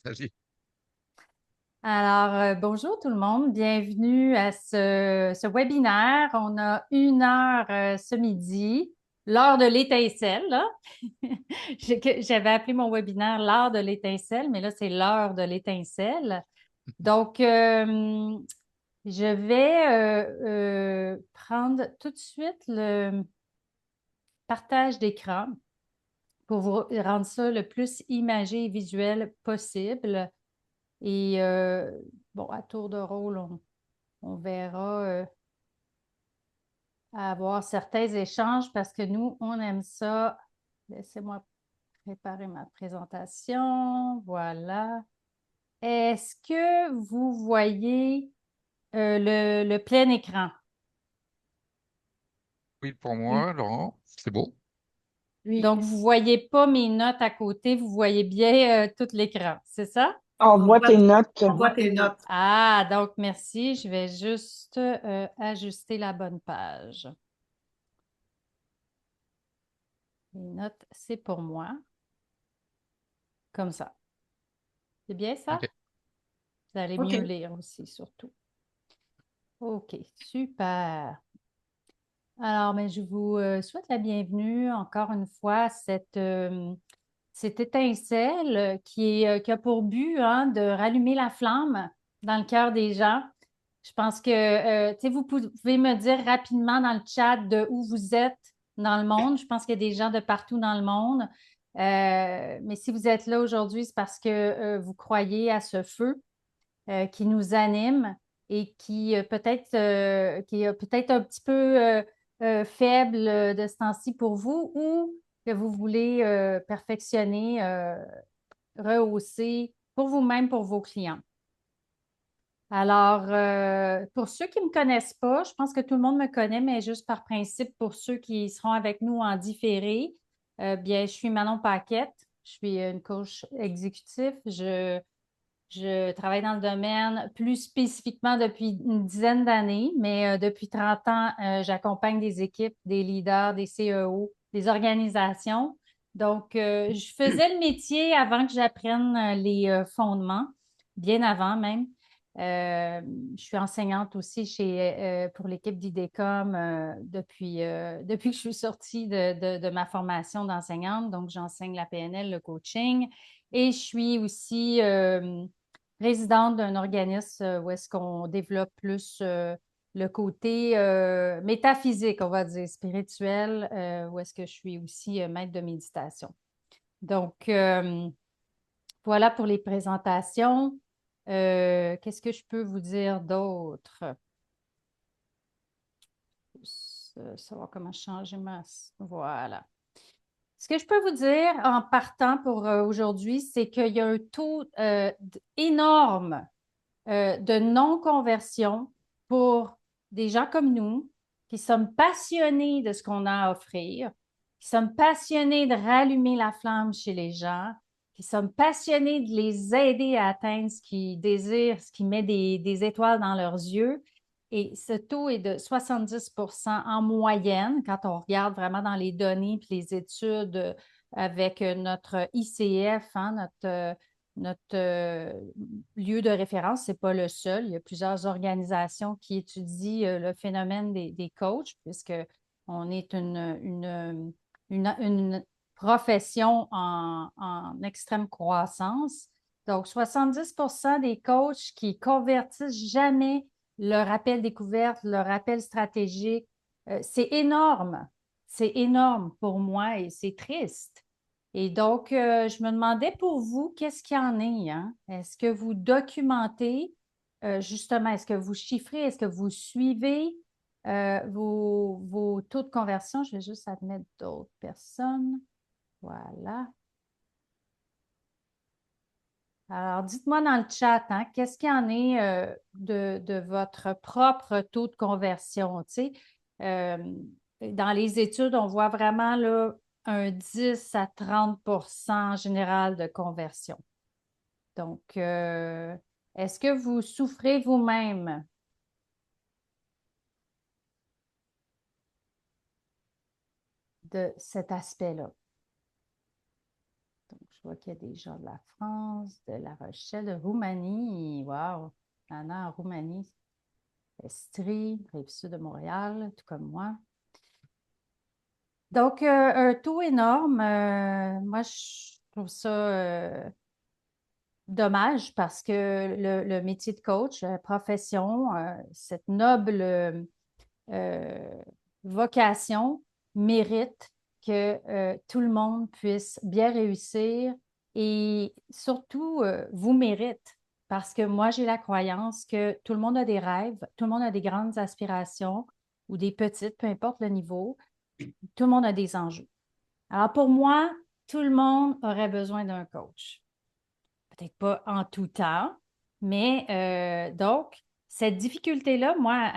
Salut. Alors, bonjour tout le monde, bienvenue à ce webinaire. On a 1 heure ce midi, l'heure de l'étincelle, là. J'avais appelé mon webinaire l'heure de l'étincelle, mais là, c'est l'heure de l'étincelle. Donc, je vais prendre tout de suite le partage d'écran pour vous rendre ça le plus imagé et visuel possible. Et bon, à tour de rôle, on verra avoir certains échanges parce que nous, on aime ça. Laissez-moi préparer ma présentation. Voilà. Est-ce que vous voyez le plein écran? Oui, pour Oui. moi, Laurent, c'est beau. Donc, vous ne voyez pas mes notes à côté, vous voyez bien tout l'écran, c'est ça? On voit tes notes. On voit tes notes. Ah, donc merci. Je vais juste ajuster la bonne page. Les notes, c'est pour moi. Comme ça. C'est bien ça? OK. Vous allez OK. mieux lire aussi, surtout. OK, super. Alors, mais je vous souhaite la bienvenue encore une fois à cette étincelle qui a pour but hein, de rallumer la flamme dans le cœur des gens. Je pense que tu sais, vous pouvez me dire rapidement dans le chat de où vous êtes dans le monde. Je pense qu'il y a des gens de partout dans le monde. Mais si vous êtes là aujourd'hui, c'est parce que vous croyez à ce feu qui nous anime et qui est peut-être un petit peu faible de ce temps-ci pour vous ou que vous voulez perfectionner, rehausser pour vous-même, pour vos clients. Alors, pour ceux qui ne me connaissent pas, je pense que tout le monde me connaît, mais juste par principe, pour ceux qui seront avec nous en différé, bien, je suis Manon Paquette, je suis une coach exécutive. Je travaille dans le domaine plus spécifiquement depuis une dizaine d'années, mais depuis 30 ans, j'accompagne des équipes, des leaders, des CEO, des organisations. Donc, je faisais le métier avant que j'apprenne les fondements, bien avant même. Euh, je suis enseignante aussi pour l'équipe d'IDECOM depuis que je suis sortie de ma formation d'enseignante. Donc, j'enseigne la PNL, le coaching. Et je suis aussi présidente d'un organisme où est-ce qu'on développe plus le côté métaphysique, on va dire, spirituel, où est-ce que je suis aussi maître de méditation. Donc, voilà pour les présentations. Qu'est-ce que je peux vous dire d'autre? Savoir comment changer ma... Voilà. Ce que je peux vous dire en partant pour aujourd'hui, c'est qu'il y a un taux énorme de non-conversion pour des gens comme nous qui sommes passionnés de ce qu'on a à offrir, qui sommes passionnés de rallumer la flamme chez les gens, qui sommes passionnés de les aider à atteindre ce qu'ils désirent, ce qui met des étoiles dans leurs yeux. Et ce taux est de 70 en moyenne quand on regarde vraiment dans les données et les études avec notre ICF, hein, notre lieu de référence, ce n'est pas le seul. Il y a plusieurs organisations qui étudient le phénomène des coachs, puisqu'on est une profession en extrême croissance. Donc, 70 des coachs qui convertissent jamais leur appel découverte, leur appel stratégique, c'est énorme. C'est énorme pour moi et c'est triste. Et donc, je me demandais pour vous, qu'est-ce qu'il y en est, hein? Est-ce que vous documentez, justement, est-ce que vous chiffrez, est-ce que vous suivez vos taux de conversion? Je vais juste admettre d'autres personnes. Voilà. Alors, dites-moi dans le chat, hein, qu'est-ce qu'il y en est de votre propre taux de conversion? Tu sais, Euh, dans les études, on voit vraiment là, un 10 à 30 en général de conversion. Donc, est-ce que vous souffrez vous-même de cet aspect-là? Donc, Je vois qu'il y a des gens de la France, de La Rochelle, de Roumanie. Wow! Anna en Roumanie. Estrie, Rive-Sud de Montréal, tout comme moi. Donc, un taux énorme. Moi, je trouve ça dommage parce que le métier de coach, profession, cette noble euh, vocation mérite que tout le monde puisse bien réussir et surtout vous mérite parce que moi, j'ai la croyance que tout le monde a des rêves, tout le monde a des grandes aspirations ou des petites, peu importe le niveau, tout le monde a des enjeux. Alors pour moi, tout le monde aurait besoin d'un coach. Peut-être pas en tout temps, mais donc, cette difficulté-là, moi,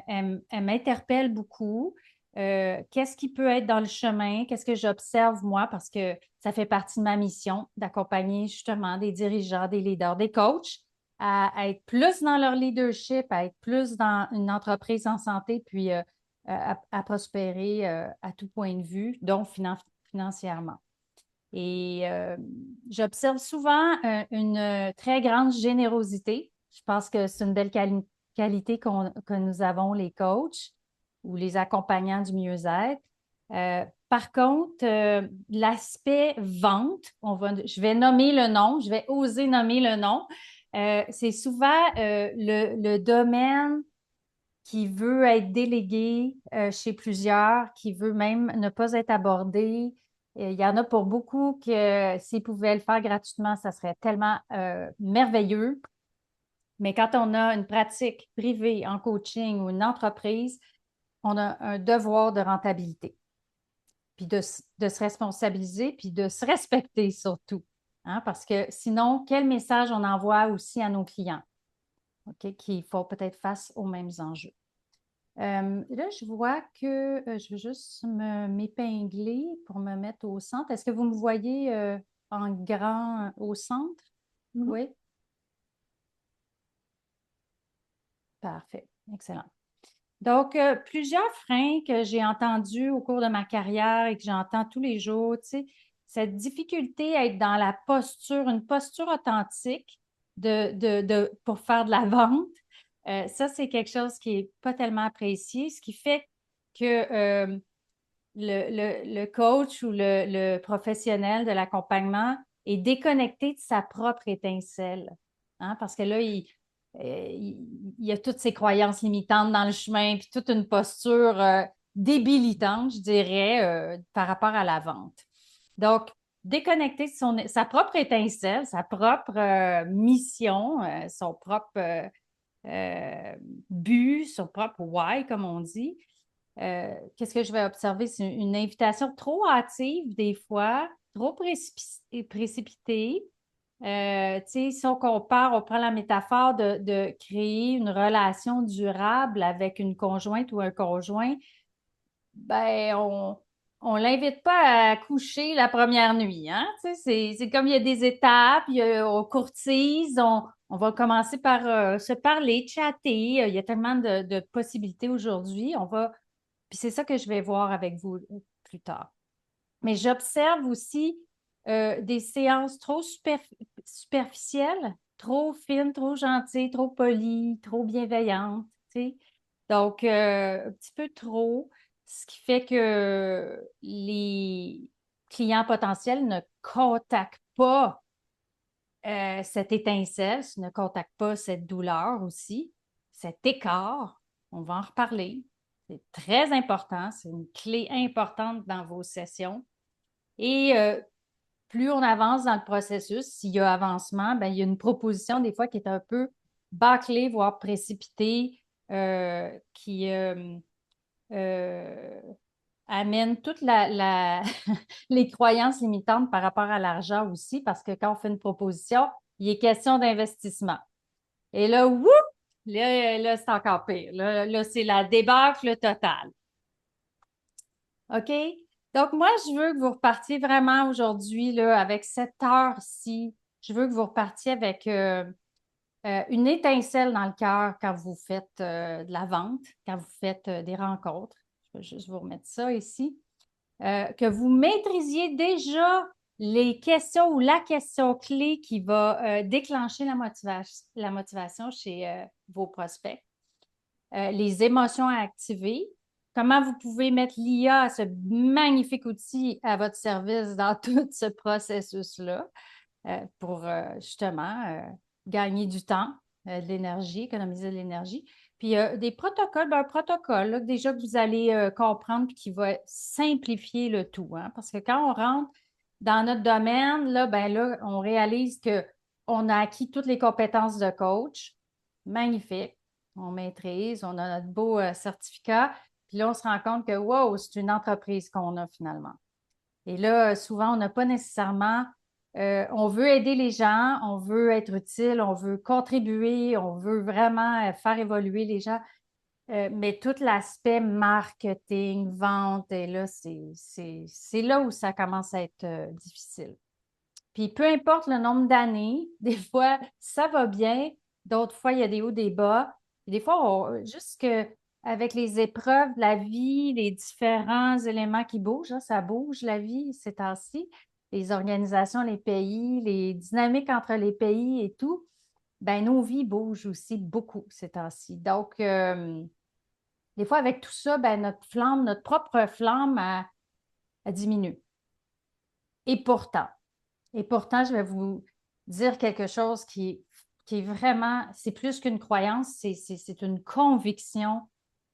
elle m'interpelle beaucoup. Qu'est-ce qui peut être dans le chemin? Qu'est-ce que j'observe, moi, parce que ça fait partie de ma mission d'accompagner justement des dirigeants, des leaders, des coachs à être plus dans leur leadership, à être plus dans une entreprise en santé, puis à prospérer à tout point de vue, donc financièrement. Et j'observe souvent une très grande générosité. Je pense que c'est une belle qualité que nous avons, les coachs ou les accompagnants du mieux-être. Par contre, l'aspect vente, je vais nommer le nom, je vais oser nommer le nom. C'est souvent le domaine qui veut être délégué chez plusieurs, qui veut même ne pas être abordé. Il y en a pour beaucoup que s'ils pouvaient le faire gratuitement, ça serait tellement merveilleux. Mais quand on a une pratique privée en coaching ou une entreprise, on a un devoir de rentabilité, puis de se responsabiliser, puis de se respecter surtout. Hein, parce que sinon, quel message on envoie aussi à nos clients, OK, qui font peut-être face aux mêmes enjeux? Là, je vois que je vais juste m'épingler pour me mettre au centre. Est-ce que vous me voyez en grand au centre? Mhm. Oui, parfait, excellent. Donc, plusieurs freins que j'ai entendus au cours de ma carrière et que j'entends tous les jours, tu sais, cette difficulté à être dans la posture, une posture authentique pour faire de la vente, ça, c'est quelque chose qui n'est pas tellement apprécié, ce qui fait que le coach ou le professionnel de l'accompagnement est déconnecté de sa propre étincelle. Hein, parce que là, il y a toutes ses croyances limitantes dans le chemin, puis toute une posture débilitante, je dirais, par rapport à la vente. Donc, déconnecter de sa propre étincelle, sa propre mission, son propre but, son propre why, comme on dit, qu'est-ce que je vais observer? C'est une invitation trop hâtive des fois, trop précipitée. Tu sais, si on compare, on prend la métaphore de créer une relation durable avec une conjointe ou un conjoint, ben, on l'invite pas à coucher la première nuit, hein? Tu sais, c'est comme il y a des étapes, on courtise, on va commencer par se parler, chatter. Il y a tellement de possibilités aujourd'hui. Puis c'est ça que je vais voir avec vous plus tard. Mais j'observe aussi des séances trop superficielles, trop fines, trop gentilles, trop polies, trop bienveillantes, tu sais. Donc, un petit peu trop, ce qui fait que les clients potentiels ne contactent pas cette étincelle, ne contactent pas cette douleur aussi, cet écart. On va en reparler. C'est très important, c'est une clé importante dans vos sessions. Et plus on avance dans le processus, s'il y a avancement, ben, il y a une proposition des fois qui est un peu bâclée, voire précipitée, qui euh, amène toute les croyances limitantes par rapport à l'argent aussi, parce que quand on fait une proposition, il est question d'investissement. Et là, whoop, là c'est encore pire. Là, c'est la débâcle totale. OK? Donc, moi, je veux que vous repartiez vraiment aujourd'hui là, avec cette heure-ci. Je veux que vous repartiez avec une étincelle dans le cœur quand vous faites de la vente, quand vous faites des rencontres. Je vais juste vous remettre ça ici. Que vous maîtrisiez déjà les questions ou la question clé qui va déclencher la motivation chez vos prospects. Les émotions à activer, comment vous pouvez mettre l'IA, ce magnifique outil, à votre service dans tout ce processus-là pour justement gagner du temps, de l'énergie, économiser de l'énergie. Puis des protocoles, un protocole là, déjà que vous allez comprendre puis qui va simplifier le tout. Hein, parce que quand on rentre dans notre domaine, là, ben là, on réalise qu'on a acquis toutes les compétences de coach. Magnifique. On maîtrise, on a notre beau certificat. Puis là, on se rend compte que, wow, c'est une entreprise qu'on a finalement. Et là, souvent, on n'a pas nécessairement, on veut aider les gens, on veut être utile, on veut contribuer, on veut vraiment faire évoluer les gens. Mais tout l'aspect marketing, vente, et là, c'est là où ça commence à être difficile. Puis peu importe le nombre d'années, des fois, ça va bien, d'autres fois, il y a des hauts, des bas. Des fois, juste que avec les épreuves de la vie, les différents éléments qui bougent, hein, ça bouge la vie ces temps-ci, les organisations, les pays, les dynamiques entre les pays et tout, ben nos vies bougent aussi beaucoup ces temps-ci. Donc, des fois, avec tout ça, ben, notre flamme, notre propre flamme, elle diminue. Et pourtant, je vais vous dire quelque chose qui est vraiment, c'est plus qu'une croyance, c'est une conviction.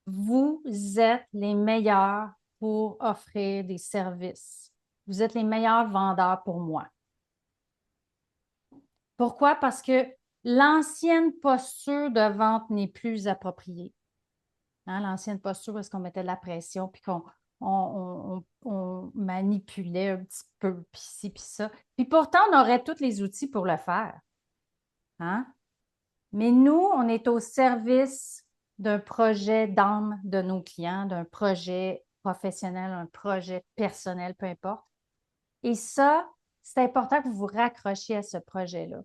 Vous êtes les meilleurs pour offrir des services. Vous êtes les meilleurs vendeurs pour moi. Pourquoi? Parce que l'ancienne posture de vente n'est plus appropriée. Hein, l'ancienne posture, où est-ce qu'on mettait de la pression, puis qu'on manipulait un petit peu, puis ci, puis ça. Puis pourtant, on aurait tous les outils pour le faire. Hein? Mais nous, on est au service d'un projet d'âme de nos clients, d'un projet professionnel, un projet personnel, peu importe. Et ça, c'est important que vous vous raccrochiez à ce projet-là.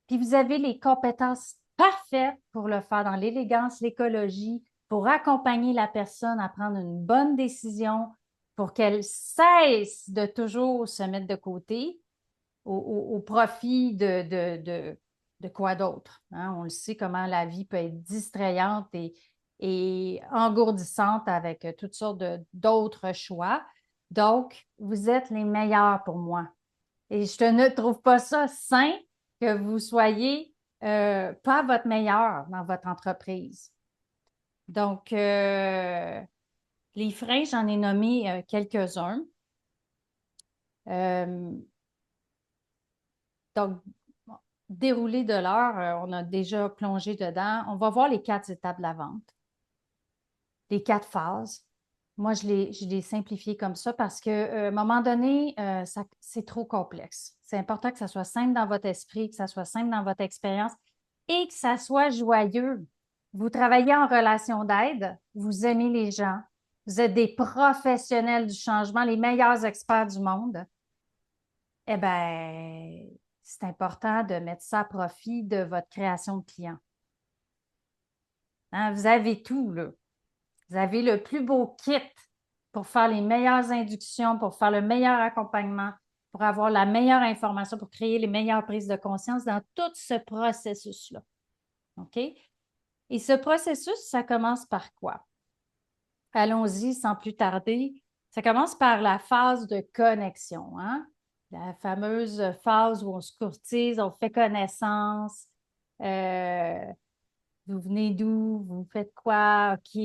Puis vous avez les compétences parfaites pour le faire dans l'élégance, l'écologie, pour accompagner la personne à prendre une bonne décision, pour qu'elle cesse de toujours se mettre de côté au profit de quoi d'autre. Hein? On le sait comment la vie peut être distrayante et engourdissante avec toutes sortes d'autres choix. Donc, vous êtes les meilleurs pour moi. Et je ne trouve pas ça sain que vous soyez pas votre meilleur dans votre entreprise. Donc, les freins, j'en ai nommé quelques-uns. Donc, déroulé de l'heure, on a déjà plongé dedans. On va voir les 4 étapes de la vente, les 4 phases. Moi, je l'ai simplifié comme ça parce qu'à un moment donné, c'est trop complexe. C'est important que ça soit simple dans votre esprit, que ça soit simple dans votre expérience et que ça soit joyeux. Vous travaillez en relation d'aide, vous aimez les gens, vous êtes des professionnels du changement, les meilleurs experts du monde. Eh bien, c'est important de mettre ça à profit de votre création de clients. Hein, vous avez tout, là. Vous avez le plus beau kit pour faire les meilleures inductions, pour faire le meilleur accompagnement, pour avoir la meilleure information, pour créer les meilleures prises de conscience dans tout ce processus-là. OK? Et ce processus, ça commence par quoi? Allons-y sans plus tarder. Ça commence par la phase de connexion, hein? La fameuse phase où on se courtise, on fait connaissance. Vous venez d'où? Vous faites quoi? OK,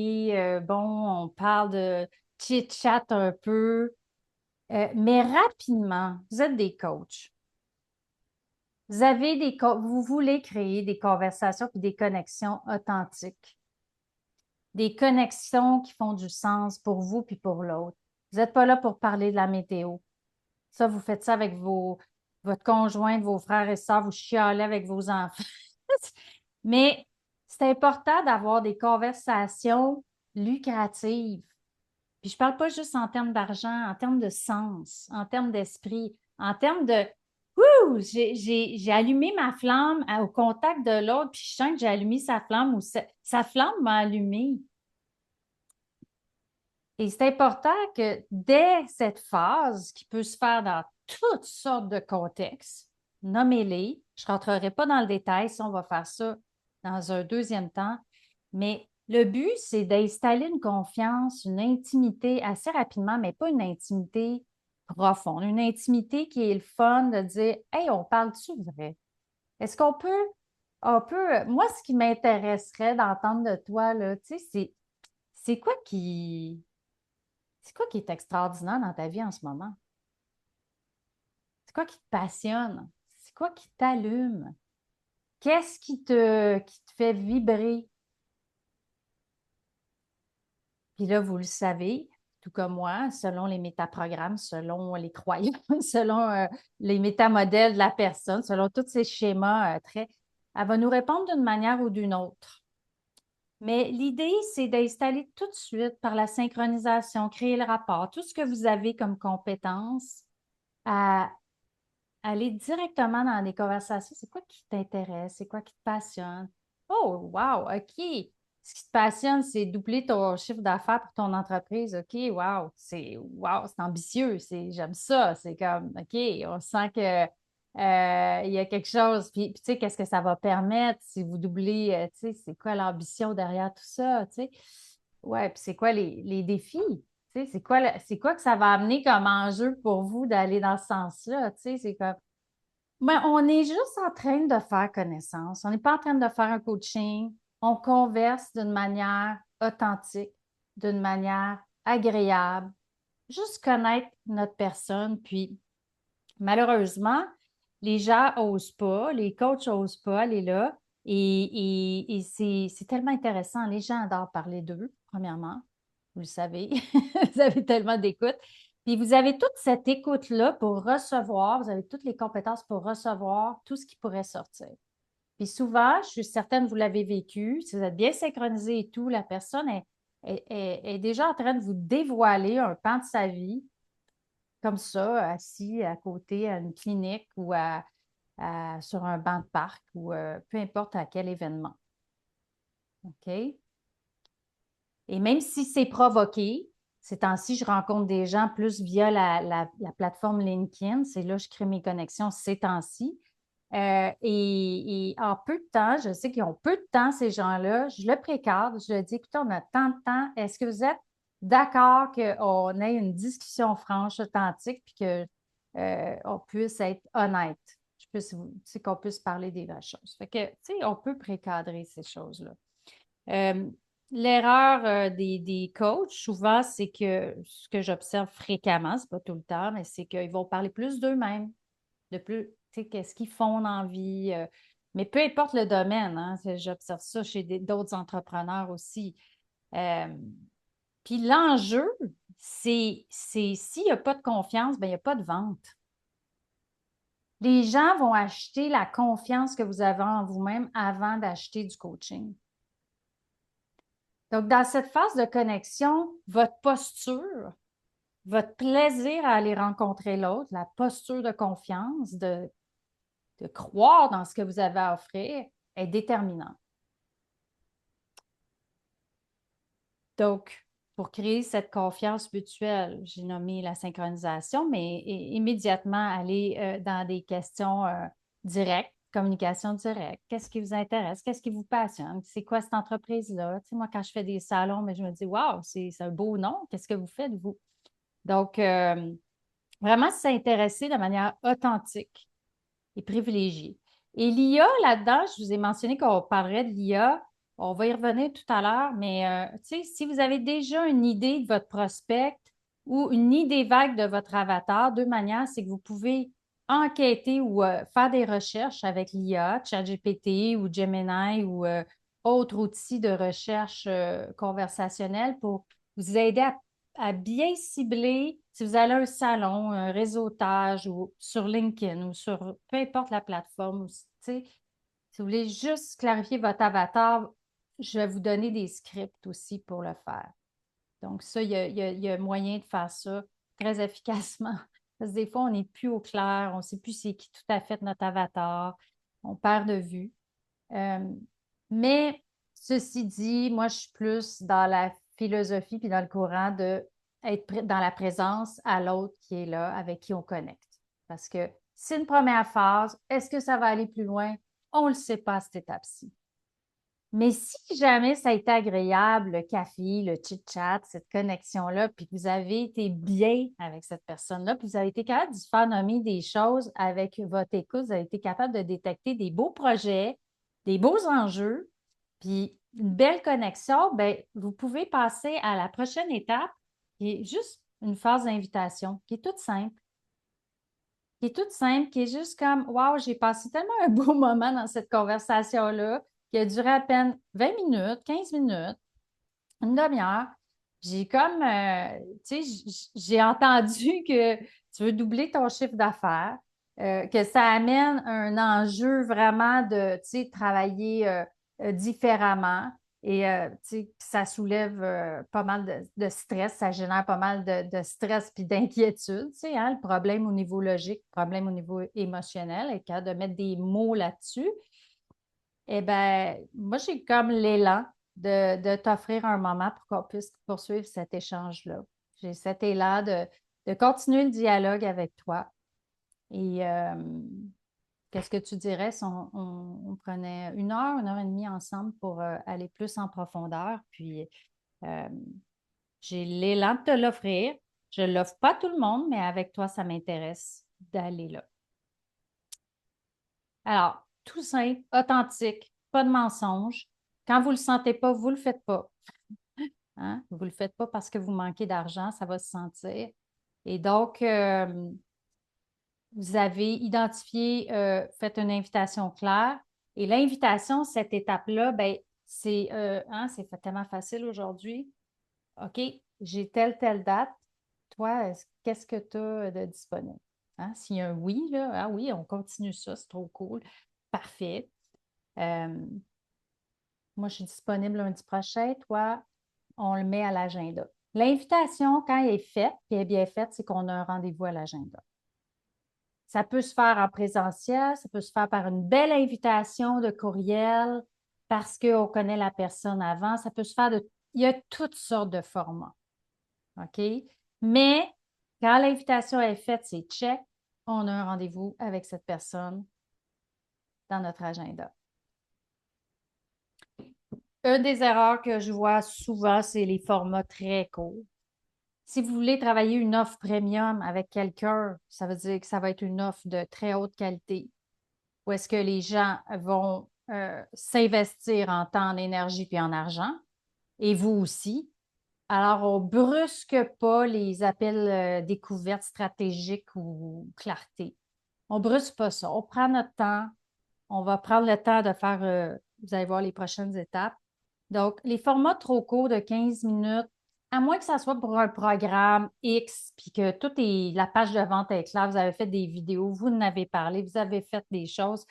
bon, on parle de chit-chat un peu. Mais rapidement, vous êtes des coachs. Vous voulez créer des conversations et des connexions authentiques. Des connexions qui font du sens pour vous puis pour l'autre. Vous n'êtes pas là pour parler de la météo. Ça, vous faites ça avec votre conjoint, vos frères et sœurs, vous chialez avec vos enfants. Mais c'est important d'avoir des conversations lucratives. Puis je ne parle pas juste en termes d'argent, en termes de sens, en termes d'esprit, en termes de Ouh, j'ai allumé ma flamme au contact de l'autre, puis je sens que j'ai allumé sa flamme ou sa flamme m'a allumé. Et c'est important que dès cette phase, qui peut se faire dans toutes sortes de contextes, nommez-les. Je ne rentrerai pas dans le détail si on va faire ça dans un deuxième temps, mais le but, c'est d'installer une confiance, une intimité assez rapidement, mais pas une intimité profonde, une intimité qui est le fun de dire, hey, on parle-tu vrai? Est-ce qu'on peut, moi, ce qui m'intéresserait d'entendre de toi, là, tu sais, c'est quoi c'est quoi qui est extraordinaire dans ta vie en ce moment? C'est quoi qui te passionne? C'est quoi qui t'allume? Qu'est-ce qui te fait vibrer? Puis là, vous le savez, tout comme moi, selon les métaprogrammes, selon les croyances, selon les métamodèles de la personne, selon tous ces schémas très, elle va nous répondre d'une manière ou d'une autre. Mais l'idée, c'est d'installer tout de suite par la synchronisation, créer le rapport, tout ce que vous avez comme compétences à aller directement dans des conversations. C'est quoi qui t'intéresse? C'est quoi qui te passionne? Oh, wow, OK. Ce qui te passionne, c'est doubler ton chiffre d'affaires pour ton entreprise. OK, wow, c'est ambitieux. J'aime ça. C'est comme, OK, on sent que il y a quelque chose. Puis, tu sais, qu'est-ce que ça va permettre si vous doublez, tu sais, c'est quoi l'ambition derrière tout ça, tu sais? Ouais, puis c'est quoi les défis? Tu sais, c'est quoi que ça va amener comme enjeu pour vous d'aller dans ce sens-là? Tu sais, c'est comme, ben, on est juste en train de faire connaissance. On n'est pas en train de faire un coaching. On converse d'une manière authentique, d'une manière agréable, juste connaître notre personne. Puis, malheureusement, les gens n'osent pas, les coachs n'osent pas aller là. Et c'est tellement intéressant. Les gens adorent parler d'eux, premièrement. Vous le savez, vous avez tellement d'écoute. Puis vous avez toute cette écoute-là pour recevoir, vous avez toutes les compétences pour recevoir tout ce qui pourrait sortir. Puis souvent, je suis certaine que vous l'avez vécu, si vous êtes bien synchronisé et tout, la personne est déjà en train de vous dévoiler un pan de sa vie comme ça, assis à côté à une clinique ou sur un banc de parc ou peu importe à quel événement. OK? Et même si c'est provoqué, ces temps-ci, je rencontre des gens plus via la plateforme LinkedIn. C'est là que je crée mes connexions ces temps-ci. Et en peu de temps, je sais qu'ils ont peu de temps, ces gens-là. Je le précade, je leur dis, écoutez, on a tant de temps. Est-ce que vous êtes d'accord qu'on ait une discussion franche, authentique, puis qu'on puisse être honnête? Qu'on puisse parler des vraies choses. Fait que, tu sais, on peut précadrer ces choses-là. Euh, L'erreur des coachs, souvent, c'est que ce que j'observe fréquemment, c'est pas tout le temps, mais c'est qu'ils vont parler plus d'eux-mêmes, de plus, tu sais, qu'est-ce qu'ils font dans la vie. Mais peu importe le domaine, hein, j'observe ça chez d'autres entrepreneurs aussi. Euh, Puis l'enjeu, c'est s'il n'y a pas de confiance, ben, il n'y a pas de vente. Les gens vont acheter la confiance que vous avez en vous-même avant d'acheter du coaching. Donc, dans cette phase de connexion, votre posture, votre plaisir à aller rencontrer l'autre, la posture de confiance, de croire dans ce que vous avez à offrir, est déterminante. Donc, pour créer cette confiance mutuelle, j'ai nommé la synchronisation, mais immédiatement aller dans des questions directes, communication directe. Qu'est-ce qui vous intéresse? Qu'est-ce qui vous passionne? C'est quoi cette entreprise-là? Tu sais, moi, quand je fais des salons, mais je me dis, waouh, c'est un beau nom. Qu'est-ce que vous faites, vous? Donc, vraiment s'intéresser de manière authentique et privilégiée. Et l'IA, là-dedans, je vous ai mentionné qu'on parlerait de l'IA. On va y revenir tout à l'heure, mais tu sais, si vous avez déjà une idée de votre prospect ou une idée vague de votre avatar, deux manières, c'est que vous pouvez enquêter ou faire des recherches avec l'IA, ChatGPT ou Gemini ou autres outils de recherche conversationnelle pour vous aider à bien cibler si vous allez à un salon, un réseautage ou sur LinkedIn ou sur peu importe la plateforme. Tu sais, si vous voulez juste clarifier votre avatar, je vais vous donner des scripts aussi pour le faire. Donc, ça, il y a moyen de faire ça très efficacement. Parce que des fois, on n'est plus au clair, on ne sait plus c'est qui tout à fait notre avatar, on perd de vue. Mais ceci dit, moi, je suis plus dans la philosophie puis dans le courant de être dans la présence à l'autre qui est là, avec qui on connecte. Parce que c'est une première phase. Est-ce que ça va aller plus loin? On ne le sait pas à cette étape-ci. Mais si jamais ça a été agréable, le café, le chit-chat, cette connexion-là, puis que vous avez été bien avec cette personne-là, puis vous avez été capable de se faire nommer des choses avec votre écoute, vous avez été capable de détecter des beaux projets, des beaux enjeux, puis une belle connexion, bien, vous pouvez passer à la prochaine étape, qui est juste une phase d'invitation, qui est toute simple, qui est juste comme, wow, j'ai passé tellement un beau moment dans cette conversation-là, qui a duré à peine 20 minutes, 15 minutes, une demi-heure. J'ai comme, tu sais, j'ai entendu que tu veux doubler ton chiffre d'affaires, que ça amène un enjeu vraiment de, tu sais, travailler différemment et, tu sais, ça soulève pas mal de stress, ça génère pas mal de stress puis d'inquiétude, tu sais, hein, le problème au niveau logique, le problème au niveau émotionnel, et capable de mettre des mots là-dessus. Eh bien, moi, j'ai comme l'élan de t'offrir un moment pour qu'on puisse poursuivre cet échange-là. J'ai cet élan de continuer le dialogue avec toi. Et qu'est-ce que tu dirais si on prenait une heure et demie ensemble pour aller plus en profondeur? Puis, euh, j'ai l'élan de te l'offrir. Je ne l'offre pas à tout le monde, mais avec toi, ça m'intéresse d'aller là. Alors, tout simple, authentique, pas de mensonge. Quand vous ne le sentez pas, vous ne le faites pas. Hein? Vous ne le faites pas parce que vous manquez d'argent, ça va se sentir. Et donc, vous avez identifié, fait une invitation claire. Et l'invitation, cette étape-là, ben, c'est tellement facile aujourd'hui. OK, j'ai telle date. Toi, qu'est-ce que tu as de disponible? Hein? S'il y a un oui, là, ah oui, on continue ça, c'est trop cool. Parfait. Euh, Moi, je suis disponible lundi prochain. Toi, on le met à l'agenda. L'invitation, quand elle est faite, puis elle est bien faite, c'est qu'on a un rendez-vous à l'agenda. Ça peut se faire en présentiel, ça peut se faire par une belle invitation de courriel parce qu'on connaît la personne avant. Ça peut se faire de. Il y a toutes sortes de formats. OK? Mais quand l'invitation est faite, c'est check. On a un rendez-vous avec cette personne dans notre agenda. Une des erreurs que je vois souvent, c'est les formats très courts. Si vous voulez travailler une offre premium avec quelqu'un, ça veut dire que ça va être une offre de très haute qualité, où est-ce que les gens vont s'investir en temps, en énergie puis en argent, et vous aussi. Alors, on ne brusque pas les appels découvertes stratégiques ou clarté. On ne brusque pas ça. On prend notre temps. On va prendre le temps de faire, vous allez voir les prochaines étapes. Donc, les formats trop courts de 15 minutes, à moins que ça soit pour un programme X, puis que la page de vente est claire, vous avez fait des vidéos, vous en avez parlé, vous avez fait des choses.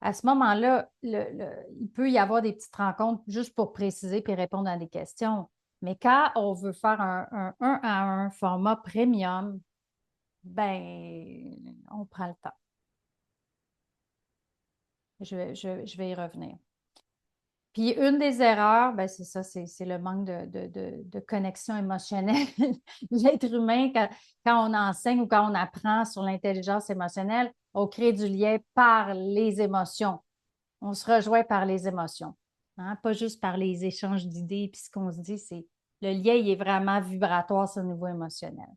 À ce moment-là, il peut y avoir des petites rencontres juste pour préciser puis répondre à des questions. Mais quand on veut faire un à un format premium, ben, on prend le temps. Je vais y revenir. Puis une des erreurs, ben c'est ça, c'est le manque de connexion émotionnelle. L'être humain, quand on enseigne ou quand on apprend sur l'intelligence émotionnelle, on crée du lien par les émotions. On se rejoint par les émotions, hein? Pas juste par les échanges d'idées. Puis ce qu'on se dit, c'est le lien, il est vraiment vibratoire sur le niveau émotionnel.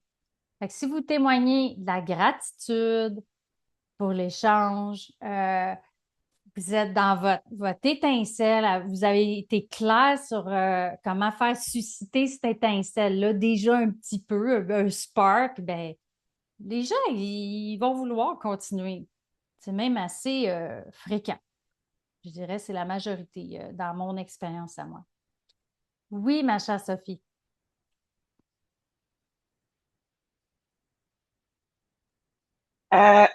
Fait que si vous témoignez de la gratitude pour l'échange, vous êtes dans votre étincelle, vous avez été clair sur comment faire susciter cette étincelle-là, déjà un petit peu, un spark, ben, les gens, ils vont vouloir continuer. C'est même assez fréquent. Je dirais c'est la majorité dans mon expérience à moi. Oui, ma chère Sophie. Euh,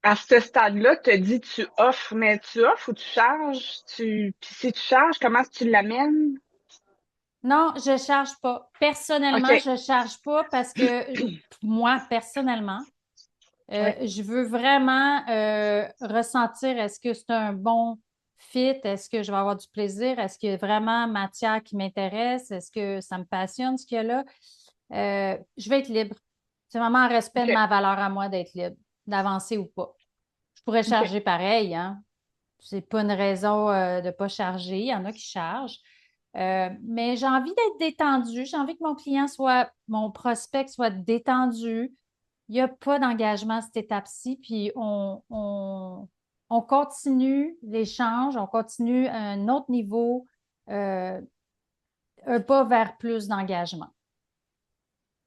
à ce stade-là, tu te dis tu offres, mais tu offres ou tu charges? Puis si tu charges, comment est-ce que tu l'amènes? Non, je ne charge pas. OK. Personnellement, je ne charge pas parce que moi, personnellement, Oui. je veux vraiment ressentir est-ce que c'est un bon fit? Est-ce que je vais avoir du plaisir? Est-ce qu'il y a vraiment matière qui m'intéresse? Est-ce que ça me passionne ce qu'il y a là? Je vais être libre. C'est vraiment un respect de OK. ma valeur à moi d'être libre, d'avancer ou pas. Je pourrais OK. charger pareil, hein? C'est pas une raison de ne pas charger. Il y en a qui chargent. Mais j'ai envie d'être détendue. J'ai envie que mon prospect soit détendu. Il n'y a pas d'engagement à cette étape-ci. Puis on continue l'échange, on continue à un autre niveau, euh, un pas vers plus d'engagement.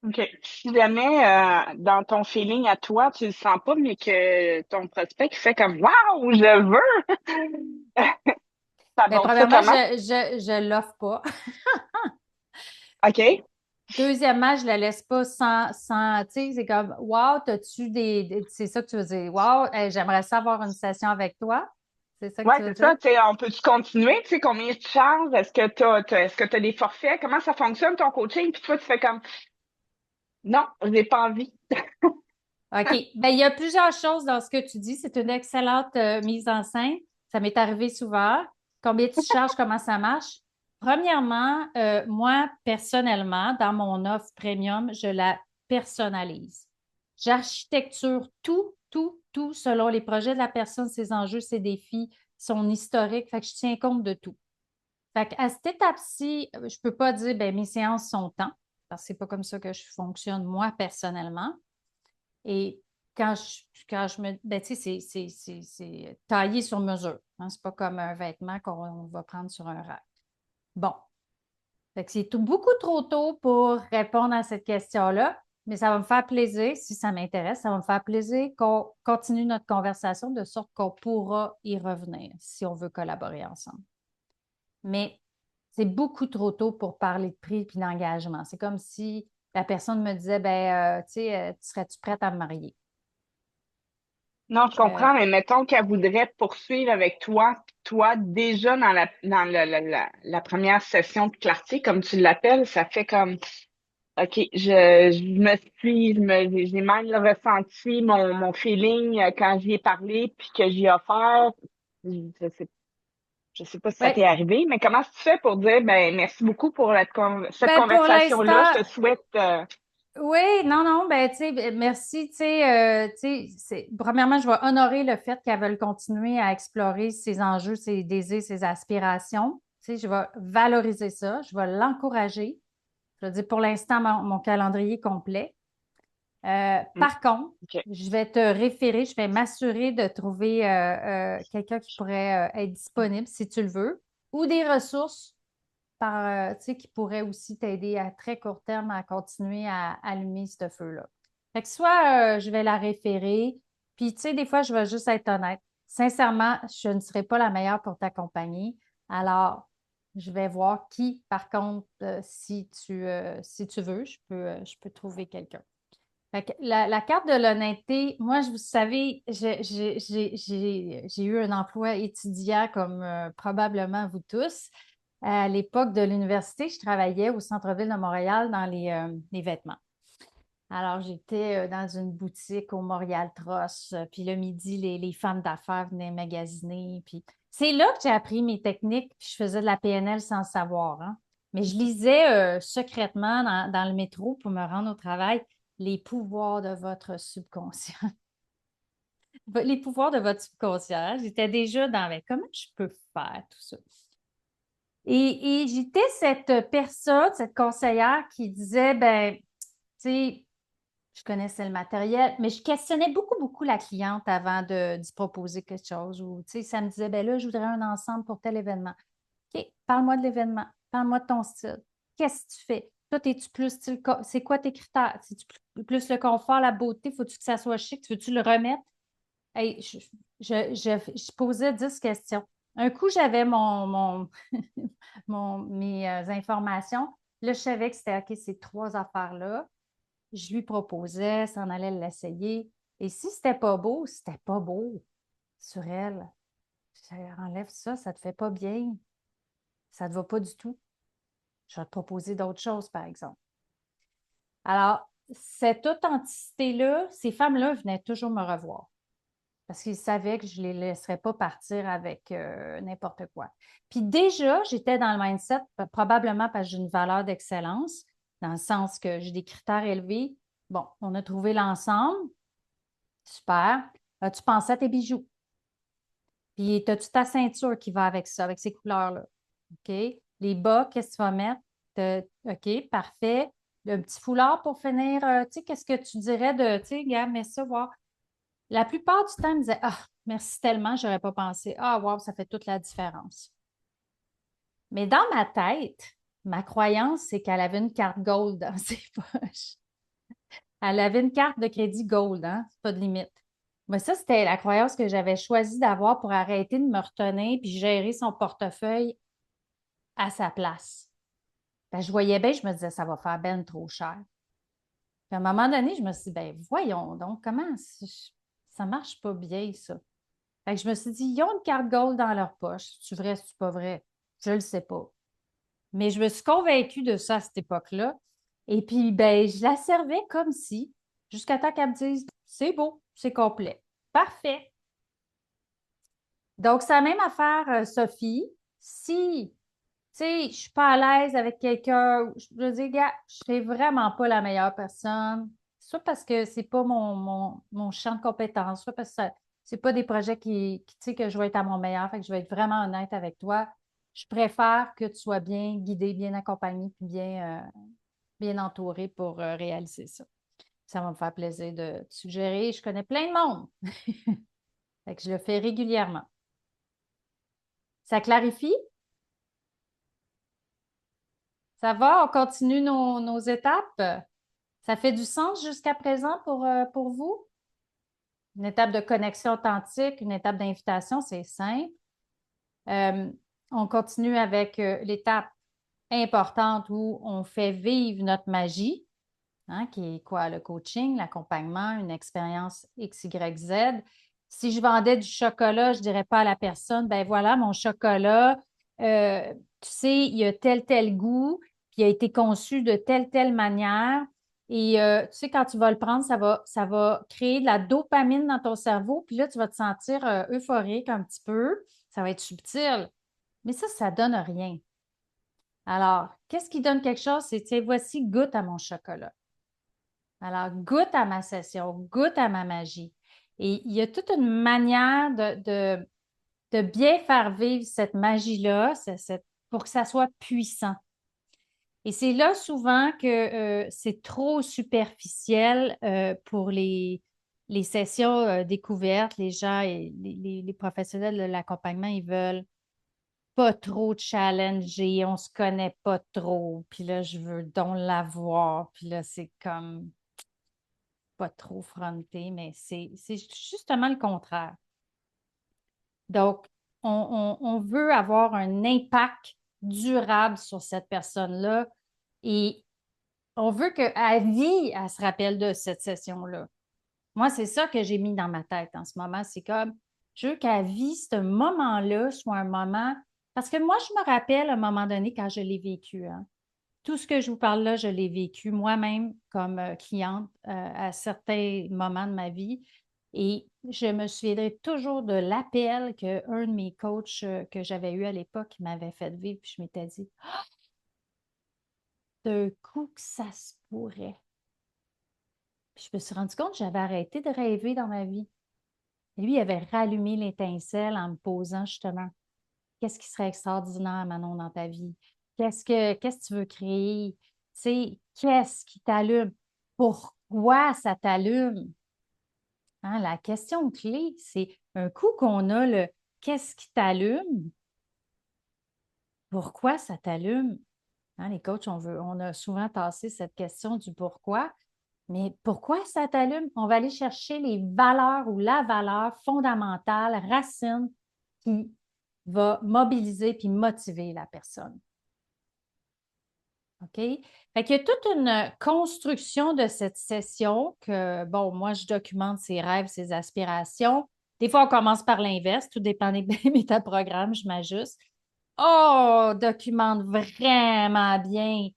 OK. Si jamais, dans ton feeling à toi, tu le sens pas, mais que ton prospect fait comme Waouh, je veux! Ça Bien, donne ça premièrement, comment? je l'offre pas. OK. Deuxièmement, je ne la laisse pas tu sais, c'est comme, wow, c'est ça que tu veux dire. Wow, hey, j'aimerais ça avoir une session avec toi. C'est ça que Ouais, tu veux c'est dire? ça. Tu sais, on peut-tu continuer? Tu sais, combien tu charges? Est-ce que est-ce que tu as des forfaits? Comment ça fonctionne ton coaching? Puis toi, tu fais comme non, je n'ai pas envie. OK. Ben, il y a plusieurs choses dans ce que tu dis. C'est une excellente mise en scène. Ça m'est arrivé souvent. Combien tu charges? Comment ça marche? Premièrement, moi, personnellement, dans mon offre premium, je la personnalise. J'architecture tout selon les projets de la personne, ses enjeux, ses défis, son historique. Fait que je tiens compte de tout. Fait qu'à cette étape-ci, je ne peux pas dire, ben, mes séances sont tant, parce que c'est pas comme ça que je fonctionne moi personnellement. Et quand je me. Ben, tu sais, c'est taillé sur mesure. Hein? C'est pas comme un vêtement qu'on va prendre sur un rack. Bon. Fait que c'est beaucoup trop tôt pour répondre à cette question-là, mais ça va me faire plaisir, si ça m'intéresse, ça va me faire plaisir qu'on continue notre conversation de sorte qu'on pourra y revenir si on veut collaborer ensemble. Mais c'est beaucoup trop tôt pour parler de prix et d'engagement. C'est comme si la personne me disait, ben, tu sais, serais-tu prête à me marier? Non, je Euh, comprends, mais mettons qu'elle voudrait poursuivre avec toi, toi, déjà dans la première session de clarté, comme tu l'appelles, ça fait comme OK, je me suis, j'ai mal ressenti mon feeling quand j'y ai parlé puis que j'y ai offert. Je sais, je sais pas si ça ouais. t'est arrivé, mais comment tu fais pour dire, ben, merci beaucoup pour cette Ben, pour conversation-là. l'instant, Je te souhaite, oui, non, non, ben, tu sais, merci, premièrement, je vais honorer le fait qu'elles veulent continuer à explorer ses enjeux, ses désirs, ses aspirations. Tu sais, je vais valoriser ça, je vais l'encourager. Je vais dire, pour l'instant, mon calendrier est complet. hmm, Par contre, OK. je vais te référer, je vais m'assurer de trouver quelqu'un qui pourrait être disponible si tu le veux, ou des ressources tu sais, qui pourraient aussi t'aider à très court terme à continuer à allumer ce feu-là. Fait que soit je vais la référer, puis tu sais, des fois, je vais juste être honnête. Sincèrement, je ne serai pas la meilleure pour t'accompagner. Alors, je vais voir qui, par contre, si tu veux, je peux trouver quelqu'un. Fait que la carte de l'honnêteté, moi, vous savez, j'ai eu un emploi étudiant comme probablement vous tous. À l'époque de l'université, je travaillais au centre-ville de Montréal dans les vêtements. Alors, j'étais dans une boutique au Montréal Tross, puis le midi, les femmes d'affaires venaient magasiner. Puis c'est là que j'ai appris mes techniques, puis je faisais de la PNL sans le savoir, hein. Mais je lisais secrètement dans le métro pour me rendre au travail les pouvoirs de votre subconscient. Les pouvoirs de votre subconscient. J'étais déjà dans, mais comment je peux faire tout ça? Et j'étais cette personne, cette conseillère qui disait, ben, tu sais, je connaissais le matériel, mais je questionnais beaucoup la cliente avant d'y proposer quelque chose. Ou, tu sais, ça me disait, ben là, je voudrais un ensemble pour tel événement. OK, parle-moi de l'événement, parle-moi de ton style. Qu'est-ce que tu fais? Toi, es-tu plus style, c'est quoi tes critères? C'est-tu plus le confort, la beauté? Faut-tu que ça soit chic? Tu veux-tu le remettre? Hey, je posais 10 questions. Un coup, j'avais mes informations. Là, je savais que c'était OK, ces trois affaires-là. Je lui proposais, ça en allait l'essayer. Et si c'était pas beau sur elle. Je enlève ça, ça te fait pas bien. Ça te va pas du tout. Je vais te proposer d'autres choses, par exemple. Alors, cette authenticité-là, ces femmes-là venaient toujours me revoir. parce qu'ils savaient que je ne les laisserais pas partir avec n'importe quoi. Puis déjà, j'étais dans le mindset, probablement parce que j'ai une valeur d'excellence, dans le sens que j'ai des critères élevés. Bon, on a trouvé l'ensemble, super. As-tu pensé à tes bijoux? Puis, as-tu ta ceinture qui va avec ça, avec ces couleurs-là? OK. Les bas, qu'est-ce que tu vas mettre? OK, parfait. Le petit foulard pour finir, tu sais, qu'est-ce que tu dirais de, tu sais, gars, mets ça, voir. La plupart du temps, ils me disaient, ah, merci tellement, j'aurais pas pensé. Ah, wow, ça fait toute la différence. Mais dans ma tête, ma croyance, c'est qu'elle avait une carte gold dans ses poches. Elle avait une carte de crédit gold, hein? C'est pas de limite. Mais ça, c'était la croyance que j'avais choisi d'avoir pour arrêter de me retenir puis gérer son portefeuille à sa place. Ben, je voyais bien, je me disais, ça va faire ben trop cher. Puis à un moment donné, je me suis dit, ben voyons donc, comment ça marche pas bien, ça. Fait que je me suis dit, ils ont une carte gold dans leur poche. C'est vrai, c'est pas vrai? Je le sais pas. Mais je me suis convaincue de ça à cette époque-là. Et puis, ben, je la servais comme si, jusqu'à temps qu'elle me dise, c'est beau, c'est complet. Parfait. Donc, c'est la même affaire, Sophie. Si, tu sais, je suis pas à l'aise avec quelqu'un, je dis, gars, je serais vraiment pas la meilleure personne, soit parce que c'est pas mon champ de compétence, soit parce que c'est pas des projets tu sais, que je vais être à mon meilleur, fait que je vais être vraiment honnête avec toi. Je préfère que tu sois bien guidé, bien accompagné, puis bien entouré pour réaliser ça. Ça va me faire plaisir de te suggérer. Je connais plein de monde. Fait que je le fais régulièrement. Ça clarifie? Ça va? On continue nos étapes? Ça fait du sens jusqu'à présent pour vous? Une étape de connexion authentique, une étape d'invitation, c'est simple. Euh, on continue avec l'étape importante où on fait vivre notre magie, hein, qui est quoi? Le coaching, l'accompagnement, une expérience X, Y, Z. Si je vendais du chocolat, je ne dirais pas à la personne, ben voilà, mon chocolat, tu sais, il a tel goût, puis il a été conçu de telle manière. Et tu sais, quand tu vas le prendre, ça va créer de la dopamine dans ton cerveau, puis là, tu vas te sentir euphorique un petit peu. Ça va être subtil. Mais ça donne rien. Alors, qu'est-ce qui donne quelque chose? C'est, tiens, voici, goûte à mon chocolat. Alors, goûte à ma session, goûte à ma magie. Et il y a toute une manière de bien faire vivre cette magie-là pour que ça soit puissant. Et c'est là souvent que c'est trop superficiel pour les sessions découvertes. Les gens et les professionnels de l'accompagnement, ils veulent pas trop challenger, on se connaît pas trop. Puis là, je veux donc l'avoir. Puis là, c'est comme pas trop fronté, mais c'est justement le contraire. Donc, on veut avoir un impact durable sur cette personne-là et on veut qu'à vie, elle se rappelle de cette session-là. Moi, c'est ça que j'ai mis dans ma tête en ce moment. C'est comme, je veux qu'à vie, ce moment-là soit un moment. Parce que moi, je me rappelle à un moment donné quand je l'ai vécu. Hein. Tout ce que je vous parle là, je l'ai vécu moi-même comme cliente à certains moments de ma vie. Et je me souviendrai toujours de l'appel qu'un de mes coachs que j'avais eu à l'époque m'avait fait vivre. Puis je m'étais dit, d'un coup que ça se pourrait. Puis je me suis rendu compte que j'avais arrêté de rêver dans ma vie. Et lui, il avait rallumé l'étincelle en me posant justement, qu'est-ce qui serait extraordinaire, Manon, dans ta vie? Qu'est-ce que tu veux créer? Tu sais, qu'est-ce qui t'allume? Pourquoi ça t'allume? Hein, la question clé, c'est un coup qu'on a le qu'est-ce qui t'allume? Pourquoi ça t'allume? Hein, les coachs, on a souvent tassé cette question du pourquoi, mais pourquoi ça t'allume? On va aller chercher les valeurs ou la valeur fondamentale, racine, qui va mobiliser puis motiver la personne. OK? Fait qu'il y a toute une construction de cette session que, bon, moi, je documente ses rêves, ses aspirations. Des fois, on commence par l'inverse, tout dépend des métaprogrammes, je m'ajuste. Oh, documente vraiment bien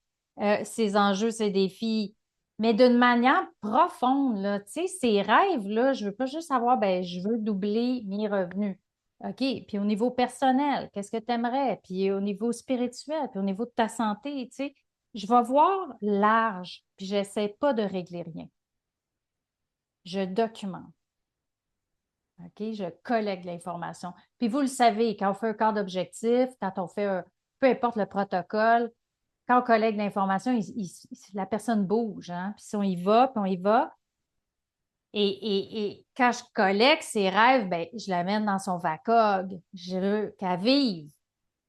ses enjeux, ses défis. mais d'une manière profonde, là. Tu sais, ces rêves-là, je ne veux pas juste savoir, ben, je veux doubler mes revenus. OK. Puis au niveau personnel, qu'est-ce que tu aimerais? Puis au niveau spirituel, puis au niveau de ta santé, tu sais, je vais voir large, puis je n'essaie pas de régler rien. Je documente. OK? Je collecte l'information. Puis vous le savez, quand on fait un cadre d'objectif, quand on fait peu importe le protocole, quand on collecte l'information, la personne bouge, hein? Puis si on y va, puis on y va. Et quand je collecte ses rêves, ben, je l'amène dans son VACOG. Je veux qu'elle vive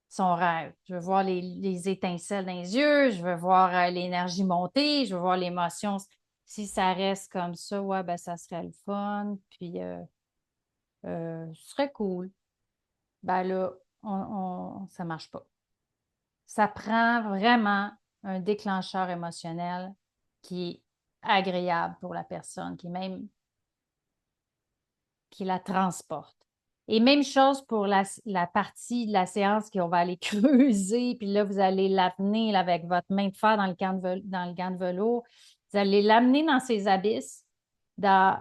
son rêve. Je veux voir les étincelles dans les yeux, je veux voir l'énergie monter, je veux voir l'émotion. Si ça reste comme ça, ouais, ben, ça serait le fun. Puis, ce serait cool. Ben là, ça marche pas. Ça prend vraiment un déclencheur émotionnel qui est agréable pour la personne, qui la transporte. Et même chose pour la partie de la séance qu'on va aller creuser, puis là, vous allez l'amener avec votre main de fer dans le gant de velours. Vous allez l'amener dans ses abysses, dans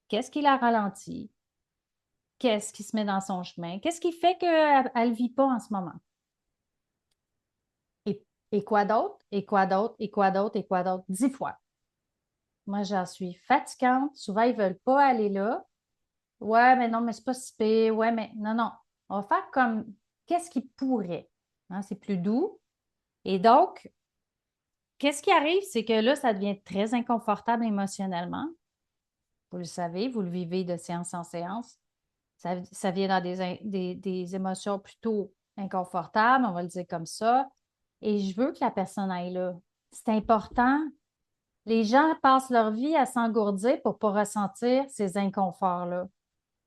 qu'est-ce qui la ralentit, qu'est-ce qui se met dans son chemin, qu'est-ce qui fait qu'elle ne vit pas en ce moment. Et quoi d'autre? Et quoi d'autre? Et quoi d'autre? Et quoi d'autre? 10 fois. Moi, j'en suis fatigante. Souvent, ils ne veulent pas aller là. Ouais, mais non, mais c'est pas si pire. Ouais, mais non, non. On va faire comme qu'est-ce qui pourrait. Hein, c'est plus doux. Et donc, qu'est-ce qui arrive, c'est que là, ça devient très inconfortable émotionnellement. Vous le savez, vous le vivez de séance en séance. Ça vient dans des émotions plutôt inconfortables, on va le dire comme ça. Et je veux que la personne aille là. C'est important. Les gens passent leur vie à s'engourdir pour ne pas ressentir ces inconforts-là.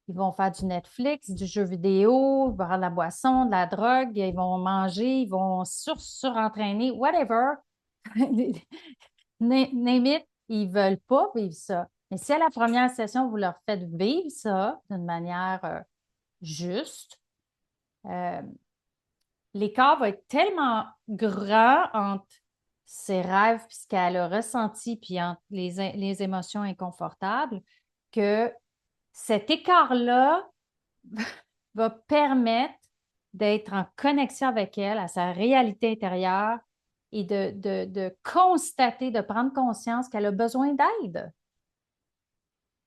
Ils vont faire du Netflix, du jeu vidéo, ils vont boire de la boisson, de la drogue, ils vont manger, ils vont surentraîner, whatever. Name it, ils ne veulent pas vivre ça. Mais si à la première session, vous leur faites vivre ça d'une manière juste, euh, l'écart va être tellement grand entre ses rêves puis ce qu'elle a ressenti, puis entre les émotions inconfortables, que cet écart-là va permettre d'être en connexion avec elle, à sa réalité intérieure et de constater, de prendre conscience qu'elle a besoin d'aide,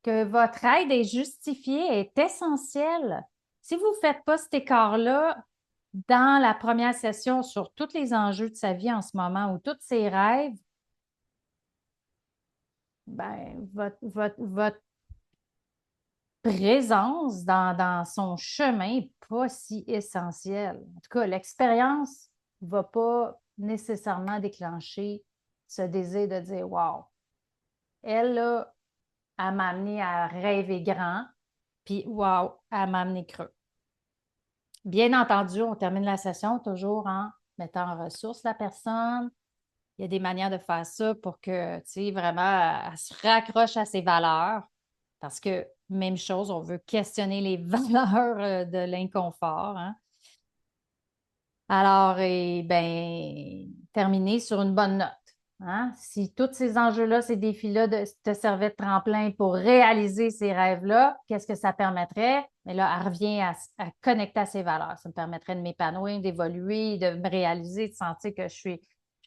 que votre aide est justifiée, est essentielle. Si vous ne faites pas cet écart-là dans la première session sur tous les enjeux de sa vie en ce moment ou tous ses rêves, ben, votre présence dans son chemin n'est pas si essentielle. En tout cas, l'expérience ne va pas nécessairement déclencher ce désir de dire wow, elle, là, elle m'a amené à rêver grand, puis wow, elle m'a amené creux. Bien entendu, on termine la session toujours en mettant en ressource la personne. Il y a des manières de faire ça pour que, tu sais, vraiment, elle se raccroche à ses valeurs. Parce que, même chose, on veut questionner les valeurs de l'inconfort. Hein. Alors, eh bien, terminer sur une bonne note. Hein. Si tous ces enjeux-là, ces défis-là te servaient de tremplin pour réaliser ces rêves-là, qu'est-ce que ça permettrait? Mais là, elle revient à connecter à ses valeurs. Ça me permettrait de m'épanouir, d'évoluer, de me réaliser, de sentir que je suis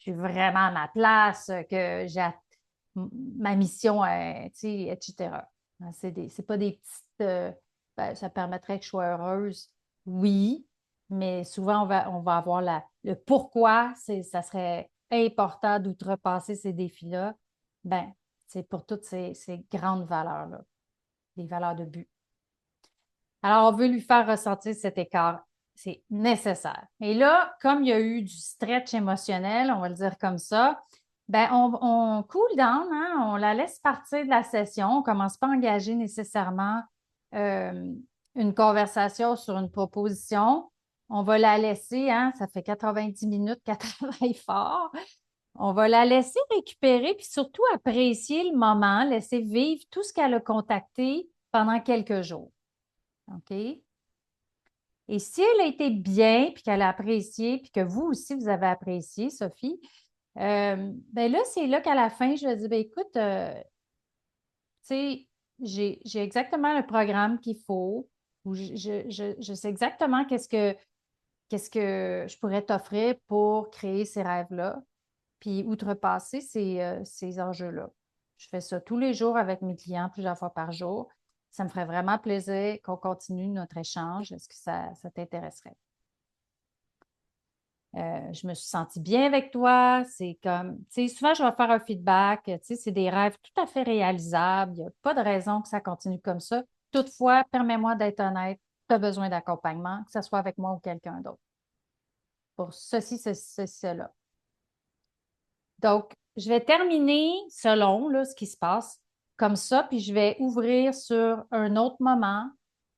vraiment à ma place, que j'ai ma mission, etc. Hein, c'est pas des petites. Ben, ça permettrait que je sois heureuse, oui, mais souvent, on va avoir le pourquoi, ça serait important d'outrepasser ces défis-là. Ben, c'est pour toutes ces grandes valeurs-là, des valeurs de but. Alors, on veut lui faire ressentir cet écart. C'est nécessaire. Et là, comme il y a eu du stretch émotionnel, on va le dire comme ça, ben on cool down, hein, on la laisse partir de la session. On ne commence pas à engager nécessairement euh, une conversation sur une proposition. On va la laisser, hein, ça fait 90 minutes qu'elle travaille fort. On va la laisser récupérer, puis surtout apprécier le moment, laisser vivre tout ce qu'elle a contacté pendant quelques jours. OK? Et si elle a été bien, puis qu'elle a apprécié, puis que vous aussi, vous avez apprécié, Sophie, Ben là, c'est là qu'à la fin, je lui ai dit, ben écoute, tu sais, j'ai exactement le programme qu'il faut, ou je sais exactement qu'est-ce que je pourrais t'offrir pour créer ces rêves-là, puis outrepasser ces enjeux-là. Je fais ça tous les jours avec mes clients, plusieurs fois par jour. Ça me ferait vraiment plaisir qu'on continue notre échange. Est-ce que ça t'intéresserait? Je me suis sentie bien avec toi. C'est comme, tu sais, souvent, je vais faire un feedback. Tu sais, c'est des rêves tout à fait réalisables. Il n'y a pas de raison que ça continue comme ça. Toutefois, permets-moi d'être honnête. Tu as besoin d'accompagnement, que ce soit avec moi ou quelqu'un d'autre, pour ceci, cela. Donc, je vais terminer selon là, ce qui se passe comme ça, puis je vais ouvrir sur un autre moment.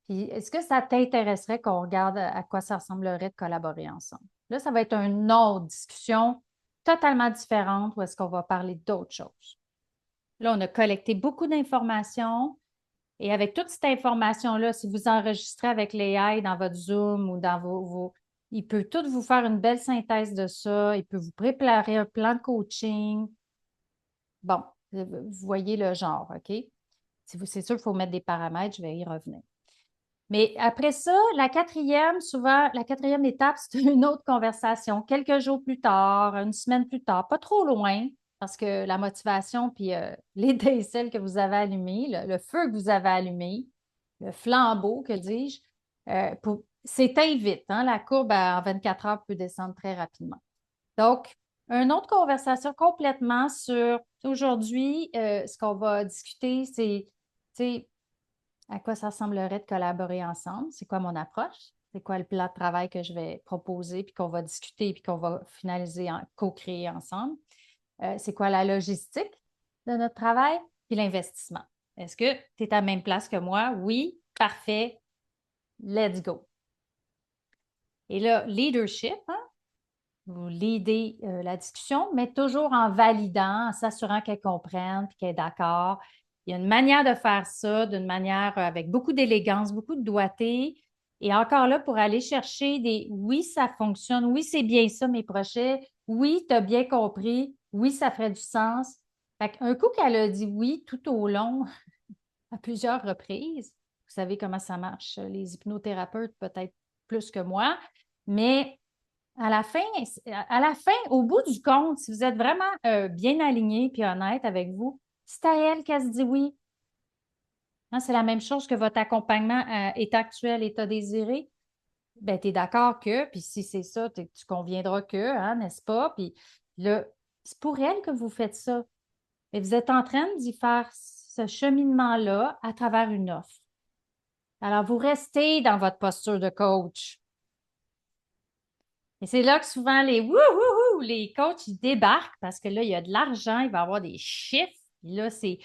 Puis, est-ce que ça t'intéresserait qu'on regarde à quoi ça ressemblerait de collaborer ensemble? Là, ça va être une autre discussion totalement différente où est-ce qu'on va parler d'autres choses. Là, on a collecté beaucoup d'informations et avec toute cette information-là, si vous enregistrez avec l'AI dans votre Zoom ou dans il peut tout vous faire une belle synthèse de ça. Il peut vous préparer un plan de coaching. Bon, vous voyez le genre, OK? C'est sûr qu'il faut mettre des paramètres, je vais y revenir. Mais après ça, souvent, la quatrième étape, c'est une autre conversation. Quelques jours plus tard, une semaine plus tard, pas trop loin, parce que la motivation puis l'étincelle que vous avez allumée, le feu que vous avez allumé, le flambeau, que dis-je, s'éteint vite. Hein? La courbe en 24 heures peut descendre très rapidement. Donc, une autre conversation complètement sur aujourd'hui, ce qu'on va discuter, c'est, tu sais, à quoi ça ressemblerait de collaborer ensemble? C'est quoi mon approche? C'est quoi le plan de travail que je vais proposer, puis qu'on va discuter, puis qu'on va finaliser, co-créer ensemble? C'est quoi la logistique de notre travail? Puis l'investissement. Est-ce que tu es à la même place que moi? Oui, parfait, let's go. Et là, leadership, hein? Vous leadez la discussion, mais toujours en validant, en s'assurant qu'elle comprenne, puis qu'elle est d'accord. Il y a une manière de faire ça, d'une manière avec beaucoup d'élégance, beaucoup de doigté. Et encore là, pour aller chercher des oui, ça fonctionne, oui, c'est bien ça, mes projets, oui, tu as bien compris, oui, ça ferait du sens. Fait un coup qu'elle a dit oui tout au long, à plusieurs reprises, vous savez comment ça marche, les hypnothérapeutes peut-être plus que moi, mais à la fin, au bout du compte, si vous êtes vraiment bien aligné et honnête avec vous, c'est à elle qu'elle se dit oui. Hein, c'est la même chose que votre accompagnement état actuel, état désiré. Ben, tu es d'accord que, puis si c'est ça, tu conviendras que, hein, n'est-ce pas? Puis là, c'est pour elle que vous faites ça. Et vous êtes en train d'y faire ce cheminement-là à travers une offre. Alors, vous restez dans votre posture de coach. Et c'est là que souvent les coachs, ils débarquent parce que là, il y a de l'argent, il va y avoir des chiffres. Puis là, je ne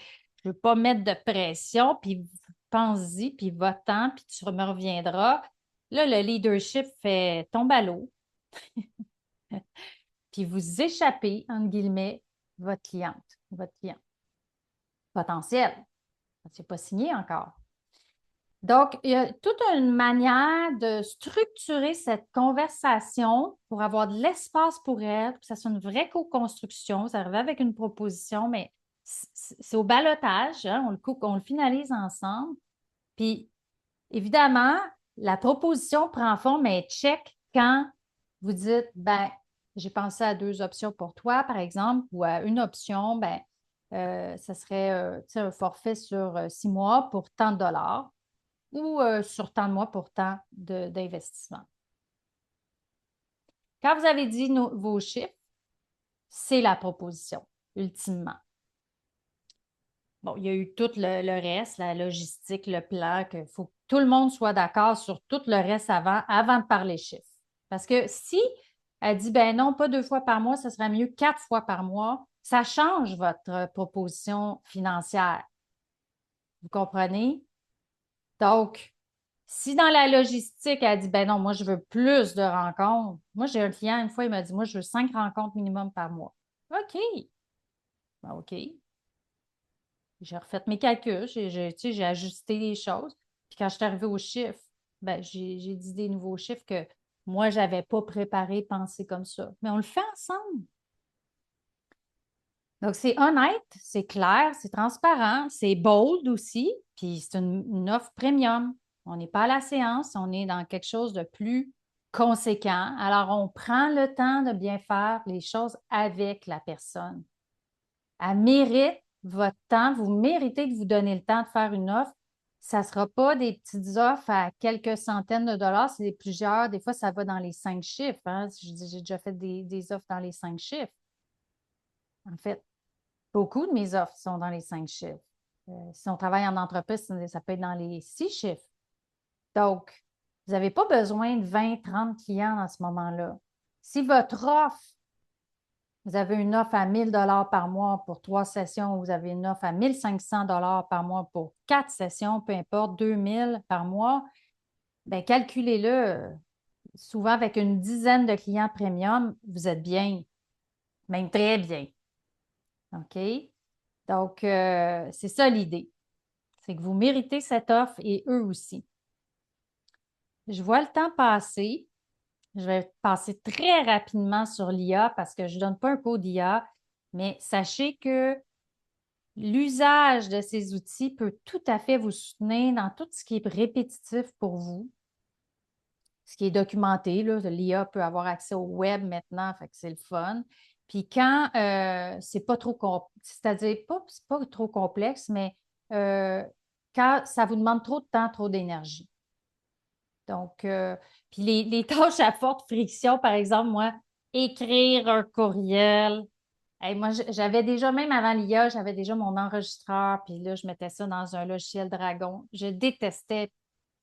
veux pas mettre de pression, puis pense-y, puis va-t'en, puis tu me reviendras. Là, le leadership fait tombe à l'eau, puis vous échappez, entre guillemets, votre client potentiel. Ça n'est pas signé encore. Donc, il y a toute une manière de structurer cette conversation pour avoir de l'espace pour elle, pour que ça soit une vraie co-construction. Ça arrive avec une proposition, mais c'est au balotage, hein, on le finalise ensemble. Puis, évidemment, la proposition prend forme, mais check quand vous dites, ben, j'ai pensé à deux options pour toi, par exemple, ou à une option, ben, ça serait un forfait sur 6 mois pour tant de dollars ou sur tant de mois pour tant d'investissement. Quand vous avez dit vos chiffres, c'est la proposition, ultimement. Bon, il y a eu tout le reste, la logistique, le plan, qu'il faut que tout le monde soit d'accord sur tout le reste avant de parler chiffres. Parce que si elle dit, ben non, pas 2 fois par mois, ce serait mieux 4 fois par mois, ça change votre proposition financière. Vous comprenez? Donc, si dans la logistique, elle dit, ben non, moi, je veux plus de rencontres. Moi, j'ai un client, une fois, il m'a dit, moi, je veux 5 rencontres minimum par mois. OK. Ben, OK. J'ai refait mes calculs, tu sais, j'ai ajusté les choses. Puis quand je suis arrivée aux chiffres, ben, j'ai dit des nouveaux chiffres que moi, je n'avais pas préparé, pensé comme ça. Mais on le fait ensemble. Donc, c'est honnête, c'est clair, c'est transparent, c'est bold aussi, puis c'est une offre premium. On n'est pas à la séance, on est dans quelque chose de plus conséquent. Alors, on prend le temps de bien faire les choses avec la personne. Elle mérite votre temps, vous méritez de vous donner le temps de faire une offre. Ça ne sera pas des petites offres à quelques centaines de dollars, c'est plusieurs. Des fois, ça va dans les 5 chiffres. Hein. J'ai déjà fait des offres dans les 5 chiffres. En fait, beaucoup de mes offres sont dans les 5 chiffres. Si on travaille en entreprise, ça peut être dans les 6 chiffres. Donc, vous n'avez pas besoin de 20, 30 clients à ce moment-là. Si votre offre, vous avez une offre à 1 000 par mois pour 3 sessions, vous avez une offre à 1 500 par mois pour 4 sessions, peu importe, 2 000 par mois, bien, calculez-le. Souvent, avec une dizaine de clients premium, vous êtes bien, même très bien. OK? Donc, c'est ça l'idée. C'est que vous méritez cette offre et eux aussi. Je vois le temps passer. Je vais passer très rapidement sur l'IA parce que je ne donne pas un cours d'IA, mais sachez que l'usage de ces outils peut tout à fait vous soutenir dans tout ce qui est répétitif pour vous, ce qui est documenté. L'IA peut avoir accès au web maintenant, fait que c'est le fun. Puis quand c'est pas trop c'est-à-dire c'est pas trop complexe, mais quand ça vous demande trop de temps, trop d'énergie. Donc, puis les tâches à forte friction, par exemple, moi, écrire un courriel. Hey, moi, j'avais déjà, même avant l'IA, j'avais déjà mon enregistreur, puis là, je mettais ça dans un logiciel Dragon. Je détestais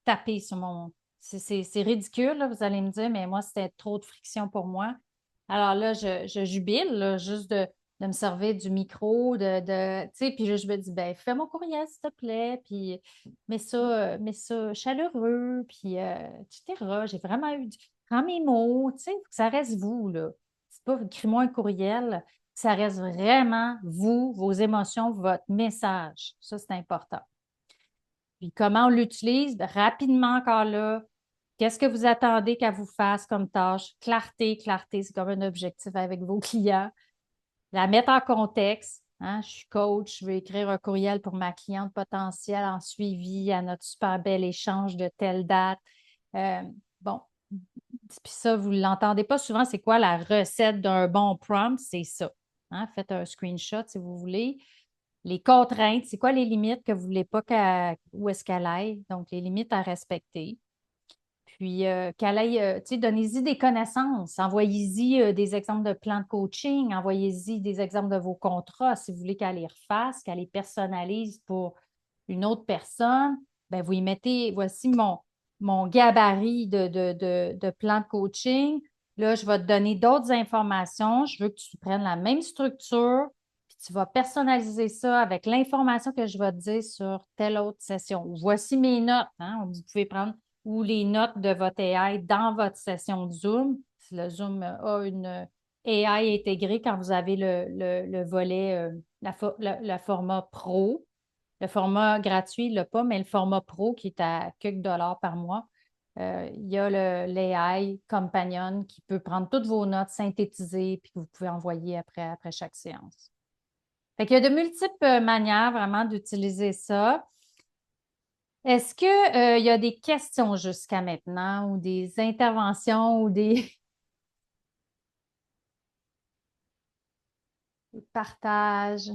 taper sur mon. C'est ridicule, là, vous allez me dire, mais moi, c'était trop de friction pour moi. Alors là, je jubile, là, juste de me servir du micro, tu sais, puis je me dis, ben, fais mon courriel, s'il te plaît, puis mets ça chaleureux, puis etc. J'ai vraiment eu prends mes mots, tu sais, faut que ça reste vous, là. C'est pas, écris-moi un courriel, que ça reste vraiment vous, vos émotions, votre message. Ça, c'est important. Puis comment on l'utilise? Ben, rapidement encore là, qu'est-ce que vous attendez qu'elle vous fasse comme tâche? Clarté, clarté, c'est comme un objectif avec vos clients. La mettre en contexte. Hein? Je suis coach, je veux écrire un courriel pour ma cliente potentielle en suivi à notre super bel échange de telle date. Bon, puis ça, vous ne l'entendez pas souvent, c'est quoi la recette d'un bon prompt? C'est ça. Hein? Faites un screenshot si vous voulez. Les contraintes, c'est quoi les limites que vous ne voulez pas où est-ce qu'elle aille? Donc, les limites à respecter. Puis, qu'elle aille, tu sais, donnez-y des connaissances, envoyez-y des exemples de plans de coaching, envoyez-y des exemples de vos contrats si vous voulez qu'elle les refasse, qu'elle les personnalise pour une autre personne. Bien, vous y mettez, voici mon gabarit de plan de coaching. Là, je vais te donner d'autres informations. Je veux que tu prennes la même structure, puis tu vas personnaliser ça avec l'information que je vais te dire sur telle autre session. Voici mes notes. Hein. Vous pouvez prendre ou les notes de votre AI dans votre session de Zoom. Si le Zoom a une AI intégrée quand vous avez le volet, le format pro. Le format gratuit, il l'a pas, mais le format pro qui est à quelques dollars par mois, il y a l'AI Companion qui peut prendre toutes vos notes, synthétiser, puis que vous pouvez envoyer après chaque séance. Fait qu'il y a de multiples manières vraiment d'utiliser ça. Est-ce que, il y a des questions jusqu'à maintenant ou des interventions ou des des partages,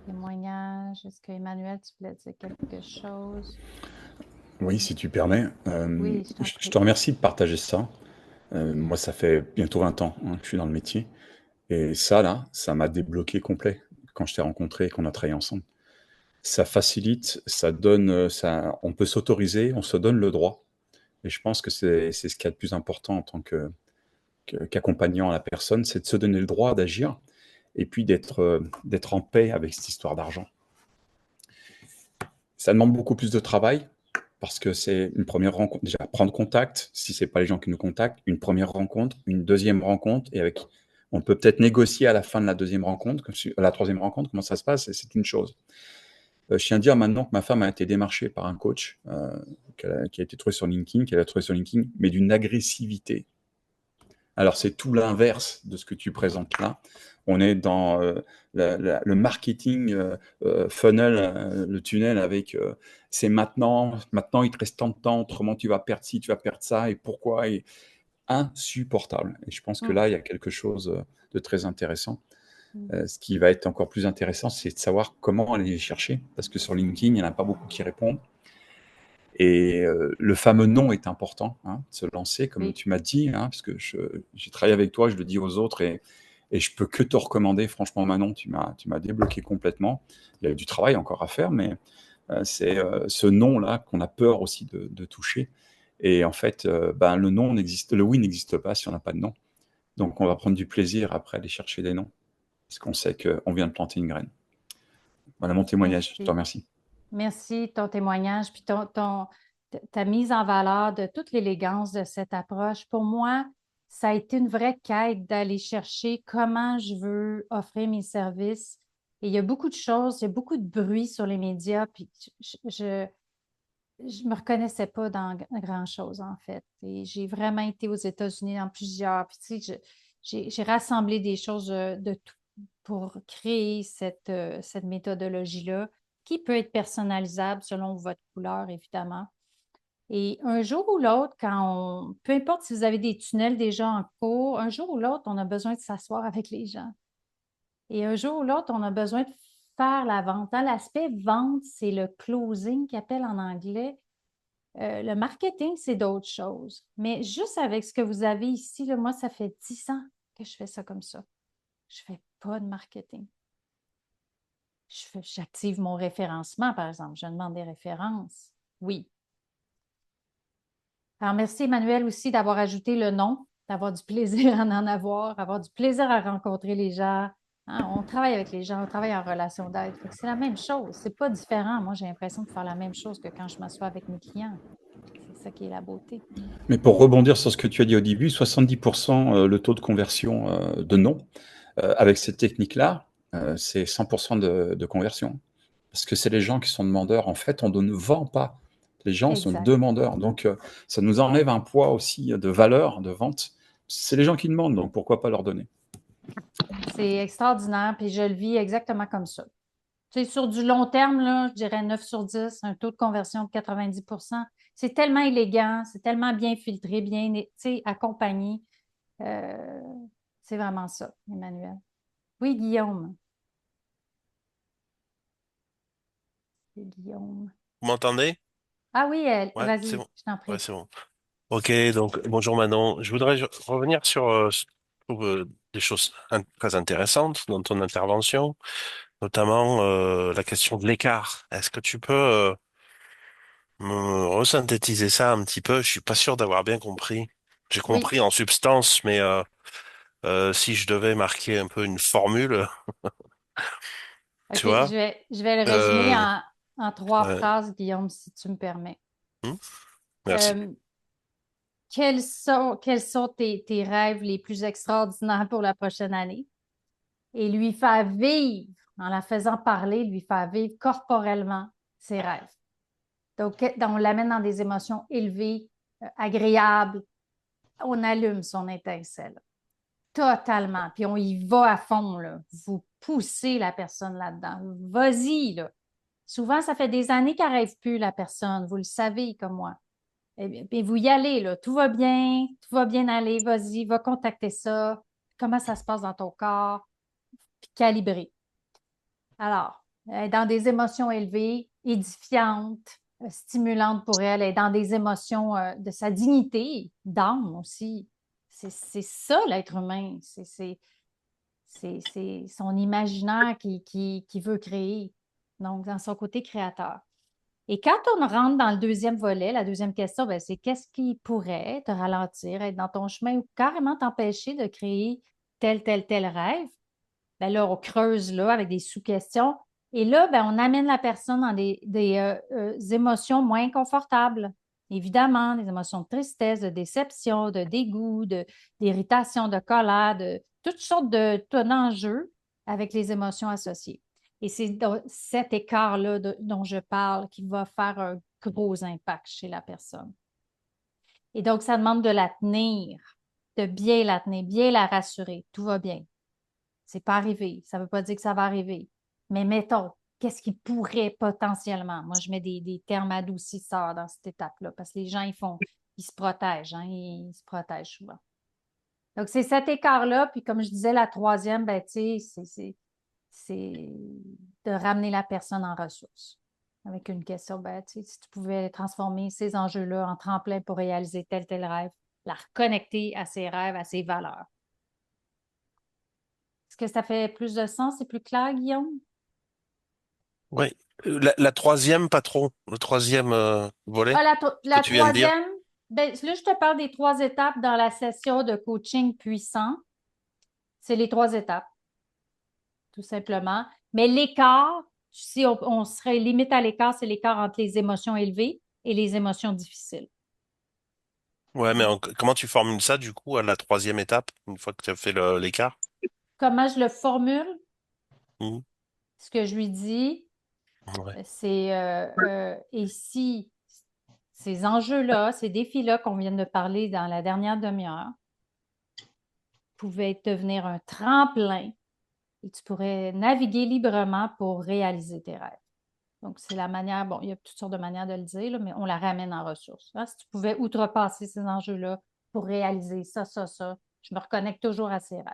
témoignages? Est-ce que Emmanuel, tu voulais dire quelque chose? Oui, si tu permets. Oui, je t'en Je prie. te remercie de partager ça. Moi, ça fait bientôt 20 ans que je suis dans le métier. Et ça, là, ça m'a débloqué complet quand je t'ai rencontré et qu'on a travaillé ensemble. Ça facilite, ça donne, on peut s'autoriser, on se donne le droit. Et je pense que c'est ce qu'il y a de plus important en tant qu'accompagnant à la personne, c'est de se donner le droit d'agir et puis d'être en paix avec cette histoire d'argent. Ça demande beaucoup plus de travail, parce que c'est une première rencontre. Déjà, prendre contact, si ce n'est pas les gens qui nous contactent, une première rencontre, une deuxième rencontre, et on peut peut-être négocier à la fin de la deuxième rencontre, la troisième rencontre, comment ça se passe, c'est une chose. Je tiens à dire maintenant que ma femme a été démarchée par un coach qui a été trouvé sur LinkedIn, qu'elle a trouvé sur LinkedIn, mais d'une agressivité. Alors, c'est tout l'inverse de ce que tu présentes là. On est dans le marketing funnel, le tunnel avec c'est maintenant, il te reste tant de temps, autrement tu vas perdre ci, tu vas perdre ça, et pourquoi, et insupportable. Et je pense que Mm. là, il y a quelque chose de très intéressant. Mm. Ce qui va être encore plus intéressant, c'est de savoir comment aller les chercher, parce que sur LinkedIn, il n'y en a pas beaucoup qui répondent. Et le fameux non est important, hein, de se lancer, comme Oui. tu m'as dit, hein, parce que j'ai travaillé avec toi, je le dis aux autres, et je peux que te recommander. Franchement, Manon, tu m'as débloqué complètement. Il y a du travail encore à faire, mais c'est ce non-là qu'on a peur aussi de toucher. Et en fait, ben, le oui n'existe pas si on n'a pas de non. Donc, on va prendre du plaisir après aller chercher des noms, parce qu'on sait qu'on vient de planter une graine. Voilà mon témoignage. Je te Merci. remercie. Merci ton témoignage, puis ta mise en valeur de toute l'élégance de cette approche. Pour moi, ça a été une vraie quête d'aller chercher comment je veux offrir mes services. Et il y a beaucoup de choses, il y a beaucoup de bruit sur les médias, puis je me reconnaissais pas dans grand-chose, en fait. Et j'ai vraiment été aux États-Unis dans plusieurs, puis tu sais, j'ai rassemblé des choses de tout pour créer cette méthodologie-là qui peut être personnalisable selon votre couleur, évidemment. Et un jour ou l'autre, peu importe si vous avez des tunnels déjà en cours, un jour ou l'autre, on a besoin de s'asseoir avec les gens. Et un jour ou l'autre, on a besoin de faire la vente. Dans l'aspect vente, c'est le closing qu'ils appellent en anglais. Le marketing, c'est d'autres choses. Mais juste avec ce que vous avez ici, là, moi, ça fait 10 ans que je fais ça comme ça. Je ne fais pas de marketing. J'active mon référencement, par exemple. Je demande des références. Oui. Alors, merci, Emmanuel, aussi d'avoir ajouté le nom, d'avoir du plaisir à en avoir du plaisir à rencontrer les gens. Hein, on travaille avec les gens, on travaille en relation d'aide. C'est la même chose. C'est pas différent. Moi, j'ai l'impression de faire la même chose que quand je m'assois avec mes clients. C'est ça qui est la beauté. Mais pour rebondir sur ce que tu as dit au début, 70% le taux de conversion de non, avec cette technique-là, c'est 100% de conversion. Parce que c'est les gens qui sont demandeurs. En fait, on ne vend pas. Les gens sont Exact. demandeurs. Donc, ça nous enlève un poids aussi de valeur, de vente. C'est les gens qui demandent, donc pourquoi pas leur donner? C'est extraordinaire, puis je le vis exactement comme ça. Tu sais, sur du long terme, là, je dirais 9 sur 10, un taux de conversion de 90%. C'est tellement élégant, c'est tellement bien filtré, bien, tu sais, accompagné. Euh, c'est vraiment ça, Emmanuel. Oui, Guillaume. C'est Guillaume. Vous m'entendez? Ah oui, Ouais, c'est vas-y, bon. je t'en Ouais, prie. c'est bon. Ok, donc bonjour Manon. Je voudrais revenir sur je trouve, des choses très intéressantes dans ton intervention, notamment la question de l'écart. Est-ce que tu peux me resynthétiser ça un petit peu? Je suis pas sûr d'avoir bien compris. J'ai Oui, compris en substance, mais si je devais marquer un peu une formule, OK, tu vois, je vais le résumer euh, en trois ouais. phrases, Guillaume, si tu me permets. Hmm. Merci. Euh, quels sont tes rêves les plus extraordinaires pour la prochaine année? Et lui faire vivre, en la faisant parler, lui faire vivre corporellement ses rêves. Donc, on l'amène dans des émotions élevées, agréables. On allume son étincelle. Totalement. Puis on y va à fond, là. Vous poussez la personne là-dedans. Vas-y, là. Souvent, ça fait des années qu'elle rêve plus, la personne. Vous le savez, comme moi. Et vous y allez, là. Tout va bien aller. Vas-y, va contacter ça. Comment ça se passe dans ton corps? Puis calibrer. Alors, elle est dans des émotions élevées, édifiantes, stimulantes pour elle. Elle est dans des émotions de sa dignité, d'âme aussi. C'est ça, l'être humain. C'est son imaginaire qui veut créer, donc dans son côté créateur. Et quand on rentre dans le deuxième volet, la deuxième question, ben, c'est qu'est-ce qui pourrait te ralentir, être dans ton chemin ou carrément t'empêcher de créer tel rêve? Ben là, on creuse là avec des sous-questions. Et là, ben, on amène la personne dans des émotions moins confortables. Évidemment, des émotions de tristesse, de déception, de dégoût, d'irritation, de colère, de toutes sortes d'enjeux avec les émotions associées. Et c'est cet écart-là dont je parle qui va faire un gros impact chez la personne. Et donc, ça demande de la tenir, de bien la tenir, bien la rassurer. Tout va bien. C'est pas arrivé. Ça veut pas dire que ça va arriver. Mais mettons, qu'est-ce qui pourrait potentiellement? Moi, je mets des termes adoucisseurs dans cette étape-là parce que les gens, ils se protègent, hein, ils se protègent souvent. Donc, c'est cet écart-là. Puis, comme je disais, la troisième, ben, tu sais, c'est de ramener la personne en ressources. Avec une question, ben, tu sais, si tu pouvais transformer ces enjeux-là en tremplin pour réaliser tel rêve, la reconnecter à ses rêves, à ses valeurs. Est-ce que ça fait plus de sens? C'est plus clair, Guillaume? Oui. La troisième, pas trop. Le troisième volet Ah, que la tu viens de dire. troisième, ben, là, je te parle des 3 étapes dans la session de coaching puissant. C'est les 3 étapes, tout simplement. Mais l'écart, si on serait limite à l'écart, c'est l'écart entre les émotions élevées et les émotions difficiles. Ouais, mais comment tu formules ça, du coup, à la troisième étape, une fois que tu as fait l'écart? Comment je le formule? Mhm. Ce que je lui dis, Ouais. c'est et si ces enjeux-là, ces défis-là qu'on vient de parler dans la dernière demi-heure pouvaient devenir un tremplin et tu pourrais naviguer librement pour réaliser tes rêves. Donc, c'est la manière, bon, il y a toutes sortes de manières de le dire, là, mais on la ramène en ressources. Hein. Si tu pouvais outrepasser ces enjeux-là pour réaliser ça, je me reconnecte toujours à ces rêves.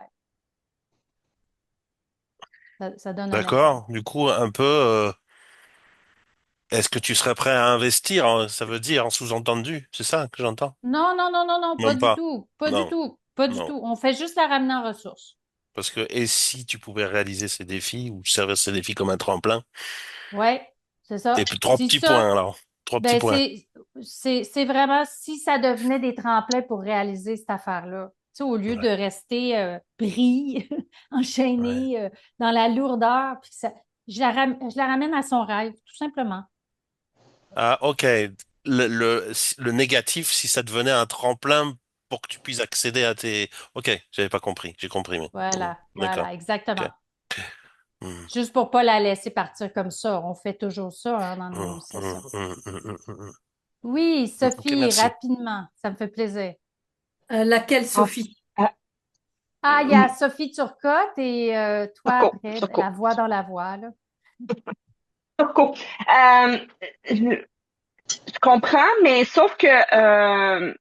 Ça donne un exemple. D'accord. Du coup, un peu, est-ce que tu serais prêt à investir, ça veut dire, en sous-entendu, c'est ça que j'entends? Non, non, non, non, non, pas Non du pas. tout. Pas du Non, tout. Pas du non. tout. On fait juste la ramener en ressources. Parce que, et si tu pouvais réaliser ces défis ou servir ces défis comme un tremplin? Oui, c'est Et ça. puis trois Si petits ça, points, alors. Trois petits ben points. c'est vraiment si ça devenait des tremplins pour réaliser cette affaire-là. Tu sais, au lieu de Ouais. rester pris, Ouais. enchaîné dans la lourdeur, puis je la ramène à son rêve, tout simplement. Ah, ok. Le négatif, si ça devenait un tremplin pour que tu puisses accéder à tes... Ok, j'avais pas compris. J'ai compris, mais... Voilà, D'accord. voilà, exactement. Ok. Hmm. Juste pour pas la laisser partir comme ça. On fait toujours ça hein, dans nos Hmm, hmm, sessions. hmm, hmm, hmm, hmm, hmm. Oui, Ok, Sophie, merci. rapidement, ça me fait plaisir. Laquelle, En- Sophie? Ah, il y a Sophie Turcotte et toi Turco, après, Turco, la voix dans la voix, là. Turco. Je comprends, mais sauf que,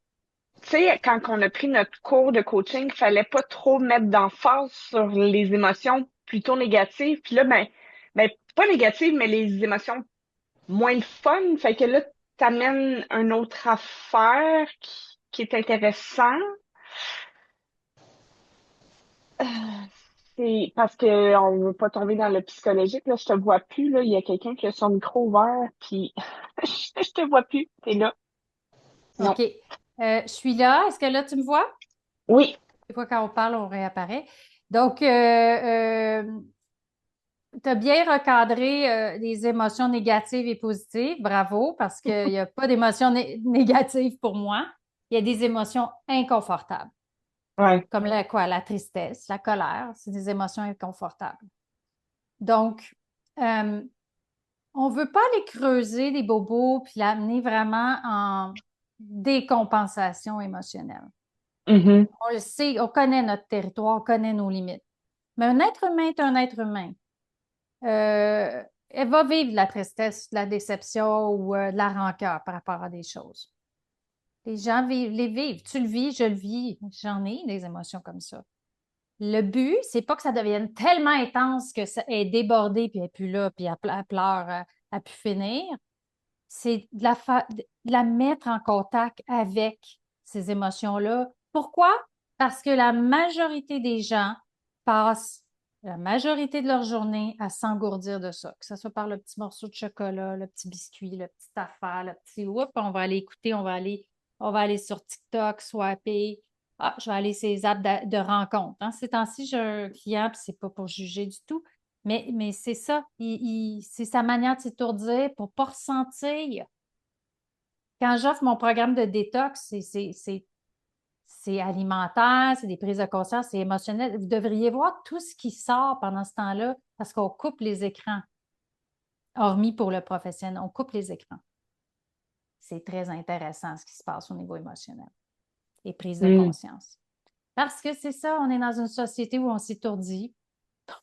tu sais, quand on a pris notre cours de coaching, il fallait pas trop mettre d'emphase sur les émotions plutôt négatives. Puis là, ben, pas négatives, mais les émotions moins le fun. Fait que là, t'amènes une autre affaire qui est intéressant. Euh, C'est parce que on veut pas tomber dans le psychologique, là. Je te vois plus, là. Il y a quelqu'un qui a son micro ouvert, puis je te vois plus. T'es là. Non. OK. Je suis là. Est-ce que là, tu me vois? Oui. Des fois, quand on parle, on réapparaît. Donc, tu as bien recadré les émotions négatives et positives. Bravo, parce qu'il n'y a pas d'émotions négatives pour moi. Il y a des émotions inconfortables, Ouais. comme la tristesse, la colère. C'est des émotions inconfortables. Donc, on ne veut pas aller creuser des bobos puis l'amener vraiment en décompensation émotionnelle. Mhm. On le sait, on connaît notre territoire, on connaît nos limites. Mais un être humain est un être humain. Elle va vivre de la tristesse, de la déception ou de la rancœur par rapport à des choses. Les gens les vivent. Tu le vis, je le vis. J'en ai des émotions comme ça. Le but, c'est pas que ça devienne tellement intense que ça est débordé, puis elle n'est plus là, puis elle pleure, elle a pu finir. C'est de la mettre en contact avec ces émotions-là. Pourquoi? Parce que la majorité des gens passent la majorité de leur journée à s'engourdir de ça, que ce soit par le petit morceau de chocolat, le petit biscuit, le petit affaire, le petit oups, on va aller écouter, on va aller sur TikTok, swapper. Ah, je vais aller sur les apps de rencontre. Hein. Ces temps-ci, j'ai un client, puis c'est pas pour juger du tout, mais c'est ça, c'est sa manière de s'étourdir pour ne pas ressentir. Quand j'offre mon programme de détox, c'est alimentaire, c'est des prises de conscience, c'est émotionnel. Vous devriez voir tout ce qui sort pendant ce temps-là parce qu'on coupe les écrans, hormis pour le professionnel, on coupe les écrans. C'est très intéressant ce qui se passe au niveau émotionnel et prise de conscience. Parce que c'est ça, on est dans une société où on s'étourdit.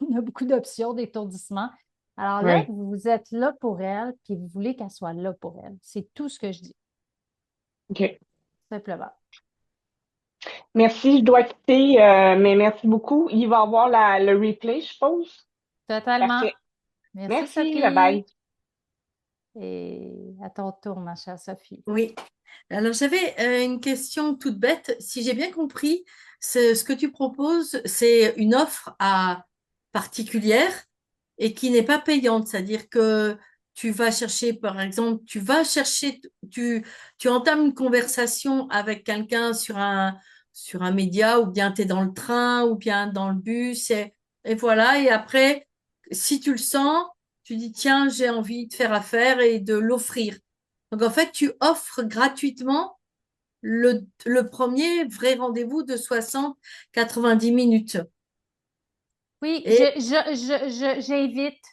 On a beaucoup d'options d'étourdissement. Alors là, vous êtes là pour elle, puis vous voulez qu'elle soit là pour elle. C'est tout ce que je dis. OK. Simplement. Merci, je dois quitter, mais merci beaucoup. Il va y avoir le replay, je suppose. Totalement. Parfait. Merci, Sophie. Bye-bye. Et à ton tour, ma chère Sophie. Oui. Alors, j'avais une question toute bête. Si j'ai bien compris, ce que tu proposes, c'est une offre particulière et qui n'est pas payante. C'est-à-dire que tu vas chercher, par exemple, tu entames une conversation avec quelqu'un sur un média, ou bien tu es dans le train, ou bien dans le bus, et voilà. Et après, si tu le sens, tu dis, tiens, j'ai envie de faire affaire et de l'offrir. Donc, en fait, tu offres gratuitement le premier vrai rendez-vous de 60-90 minutes. Oui, Et j'invite.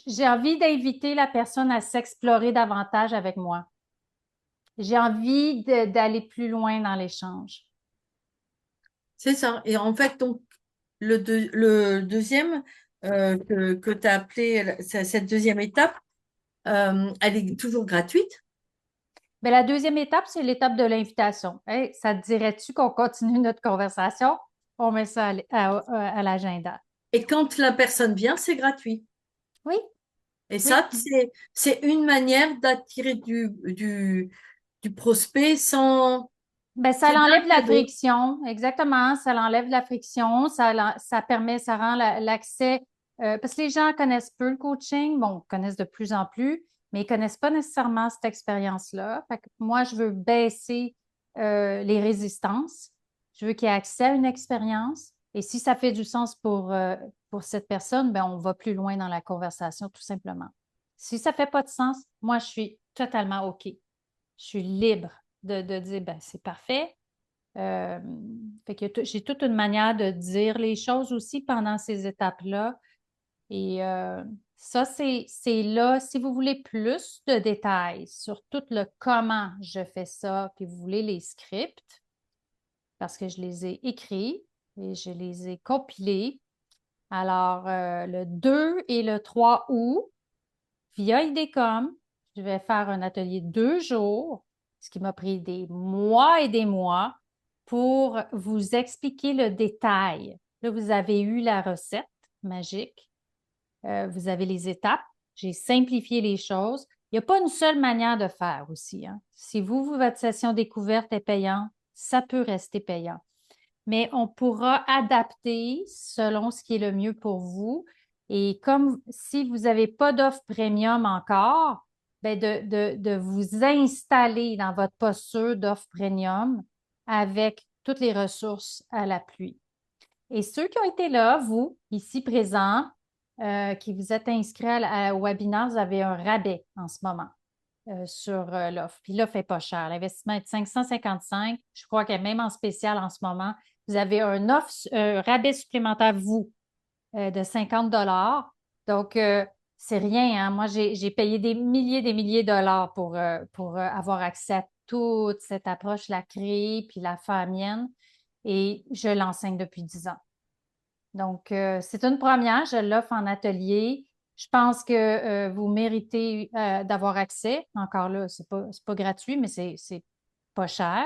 J'ai envie d'inviter la personne à s'explorer davantage avec moi. J'ai envie d'aller plus loin dans l'échange. c'est ça. Et en fait, donc, le deuxième que tu as appelé, cette deuxième étape, elle est toujours gratuite. Mais la deuxième étape, c'est l'étape de l'invitation. Hey, ça te dirait-tu qu'on continue notre conversation? On met ça à l'agenda. Et quand la personne vient, c'est gratuit. Oui. Et ça, c'est une manière d'attirer du prospect sans... Ben, ça C'est l'enlève un la cadeau. friction, exactement. Ça l'enlève la friction, ça permet, ça rend l'accès, parce que les gens connaissent peu le coaching, bon, connaissent de plus en plus, mais ils connaissent pas nécessairement cette expérience-là. Fait que moi, je veux baisser les résistances. Je veux qu'il y ait accès à une expérience. Et si ça fait du sens pour cette personne, ben, on va plus loin dans la conversation, tout simplement. Si ça fait pas de sens, moi, je suis totalement OK. Je suis libre de dire, ben, c'est parfait. Fait que j'ai toute une manière de dire les choses aussi pendant ces étapes-là. Et ça, c'est là, si vous voulez plus de détails sur tout le comment je fais ça, puis vous voulez les scripts, parce que je les ai écrits et je les ai compilés. Alors, le 2 et le 3 août, via IDECOM, je vais faire un atelier de 2 jours, ce qui m'a pris des mois et des mois pour vous expliquer le détail. Là, vous avez eu la recette magique. Vous avez les étapes. J'ai simplifié les choses. Il n'y a pas une seule manière de faire aussi, hein. Si votre session découverte est payante, ça peut rester payant. Mais on pourra adapter selon ce qui est le mieux pour vous. Et comme si vous n'avez pas d'offre premium encore, ben de vous installer dans votre posture d'offre premium avec toutes les ressources à l'appui. Et ceux qui ont été là, vous, ici présents, qui vous êtes inscrits au webinaire, vous avez un rabais en ce moment sur l'offre. Puis l'offre n'est pas chère. L'investissement est de 555. Je crois qu'elle est même en spécial en ce moment. Vous avez un rabais supplémentaire, vous, de 50 $. Donc, c'est rien, hein? Moi, j'ai payé des milliers de dollars pour avoir accès à toute cette approche, la créer, puis la faire mienne. Et je l'enseigne depuis 10 ans. Donc, c'est une première. Je l'offre en atelier. Je pense que vous méritez d'avoir accès. Encore là, c'est pas gratuit, mais c'est pas cher.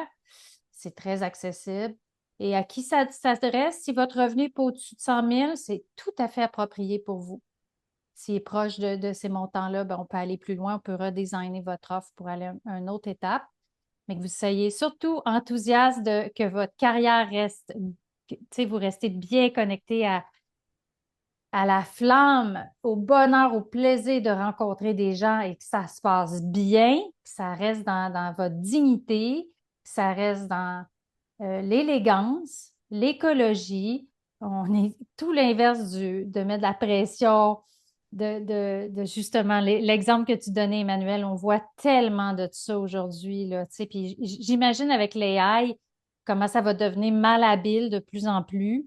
C'est très accessible. Et à qui ça s'adresse? Si votre revenu n'est pas au-dessus de 100 000, c'est tout à fait approprié pour vous. S'il est proche de ces montants-là, ben, on peut aller plus loin. On peut redesigner votre offre pour aller à une autre étape. Mais que vous soyez surtout enthousiaste que votre carrière reste, vous restez bien connecté à la flamme, au bonheur, au plaisir de rencontrer des gens et que ça se passe bien, que ça reste dans votre dignité, que ça reste dans l'élégance, l'écologie. On est tout l'inverse de mettre de la pression, de justement l'exemple que tu donnais, Emmanuel. On voit tellement de ça aujourd'hui, là, tu sais. Puis j'imagine avec l'AI, comment ça va devenir malhabile de plus en plus.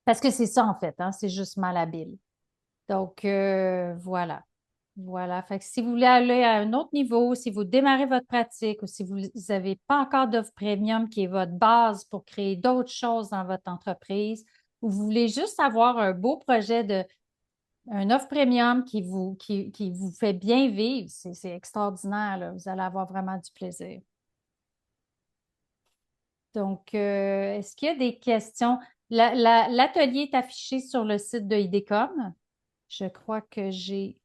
Parce que c'est ça, en fait, hein, c'est juste malhabile. Donc, voilà. Voilà. Fait que si vous voulez aller à un autre niveau, si vous démarrez votre pratique ou si vous n'avez pas encore d'offre premium qui est votre base pour créer d'autres choses dans votre entreprise, ou vous voulez juste avoir un beau projet un offre premium qui vous fait bien vivre, c'est extraordinaire, là. Vous allez avoir vraiment du plaisir. Donc, est-ce qu'il y a des questions? L'atelier est affiché sur le site de IDECOM. Je crois que j'ai...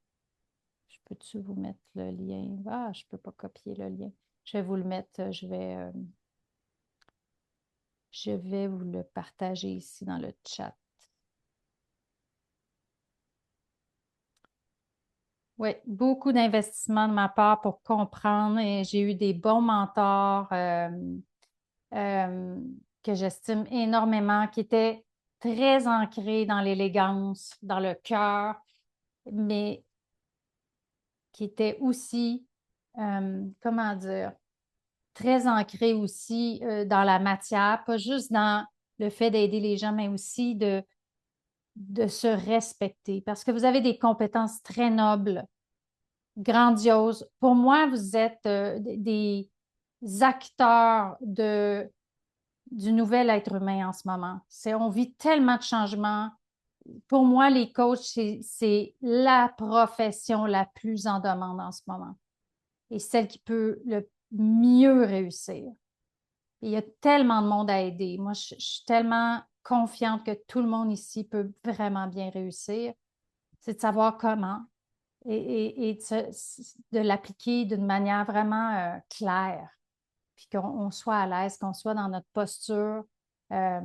Je peux-tu vous mettre le lien? Ah, je ne peux pas copier le lien. Je vais vous le mettre, je vais vous le partager ici dans le chat. Oui, beaucoup d'investissement de ma part pour comprendre et j'ai eu des bons mentors euh, que j'estime énormément, qui étaient très ancrés dans l'élégance, dans le cœur, mais qui étaient aussi, comment dire, très ancrés aussi dans la matière, pas juste dans le fait d'aider les gens, mais aussi de se respecter, parce que vous avez des compétences très nobles, grandioses. Pour moi, vous êtes des acteurs du nouvel être humain en ce moment. On vit tellement de changements. Pour moi, les coachs, c'est la profession la plus en demande en ce moment et celle qui peut le mieux réussir. Et il y a tellement de monde à aider. Moi, je suis tellement confiante que tout le monde ici peut vraiment bien réussir. C'est de savoir comment et de l'appliquer d'une manière vraiment claire, puis qu'on soit à l'aise, qu'on soit dans notre posture euh,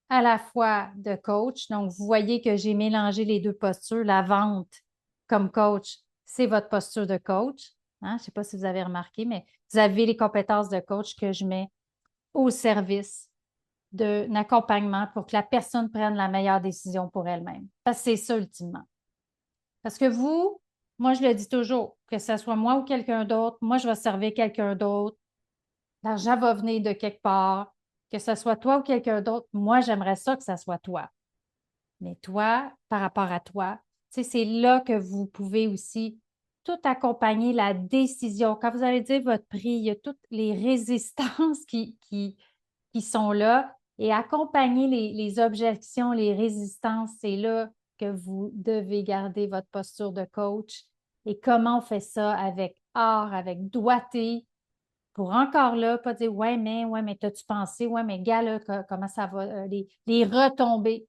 à la fois de coach. Donc, vous voyez que j'ai mélangé les deux postures. La vente comme coach, c'est votre posture de coach. Hein? Je ne sais pas si vous avez remarqué, mais vous avez les compétences de coach que je mets au service d'un accompagnement pour que la personne prenne la meilleure décision pour elle-même. Parce que c'est ça ultimement. Parce que vous, moi, je le dis toujours, que ce soit moi ou quelqu'un d'autre, moi, je vais servir quelqu'un d'autre. L'argent va venir de quelque part. Que ce soit toi ou quelqu'un d'autre, moi, j'aimerais ça que ce soit toi. Mais toi, par rapport à toi, tu sais, c'est là que vous pouvez aussi tout accompagner la décision. Quand vous allez dire votre prix, il y a toutes les résistances qui sont là et accompagner les objections, les résistances, c'est là que vous devez garder votre posture de coach. Et comment on fait ça avec art, avec doigté, pour encore là, pas dire ouais, mais t'as-tu pensé, ouais, mais gars, là, comment ça va, les retombées.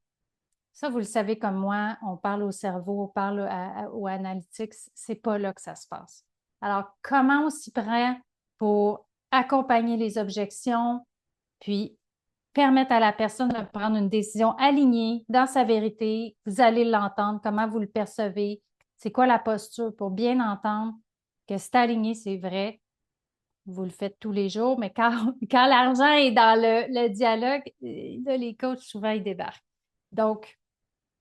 Ça, vous le savez comme moi, on parle au cerveau, on parle au analytics, c'est pas là que ça se passe. Alors, comment on s'y prend pour accompagner les objections, puis permettre à la personne de prendre une décision alignée dans sa vérité. Vous allez l'entendre, comment vous le percevez, c'est quoi la posture pour bien entendre que c'est aligné, c'est vrai. Vous le faites tous les jours, mais quand l'argent est dans le dialogue, là, les coachs, souvent, ils débarquent. Donc,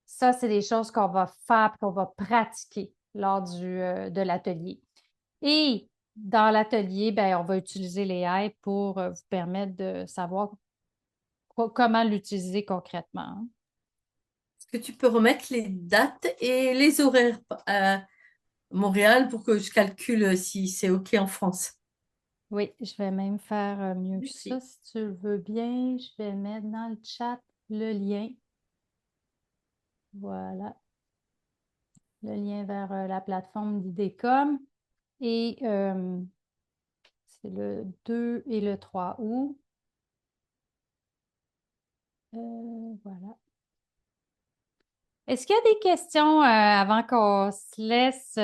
ça, c'est des choses qu'on va faire, qu'on va pratiquer lors de l'atelier. Et dans l'atelier, ben, on va utiliser les AI pour vous permettre de savoir comment l'utiliser concrètement. Est-ce que tu peux remettre les dates et les horaires à Montréal pour que je calcule si c'est OK en France? Oui, je vais même faire mieux que ça. Merci. Si tu le veux bien, je vais mettre dans le chat le lien. Voilà, le lien vers la plateforme d'IDECOM. Et c'est le 2 et le 3 août. Voilà. Est-ce qu'il y a des questions avant qu'on se laisse?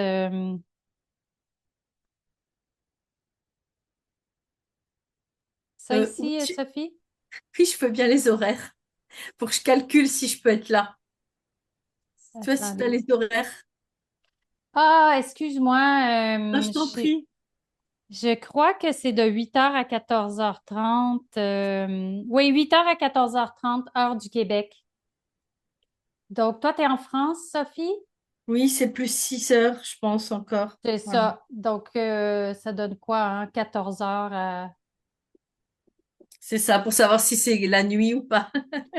Ça Oui, ici, Sophie? oui, je peux bien les horaires pour que je calcule si je peux être là. Tu vois, si tu as Attendez. les horaires. Ah, excuse-moi. Ah, je t'en prie. Je crois que c'est de 8h à 14h30. Oui, 8h à 14h30, heure du Québec. Donc, toi, tu es en France, Sophie? Oui, c'est plus 6 heures, je pense encore. C'est Voilà. ça. Donc, ça donne quoi, hein? 14h à... C'est ça, pour savoir si c'est la nuit ou pas.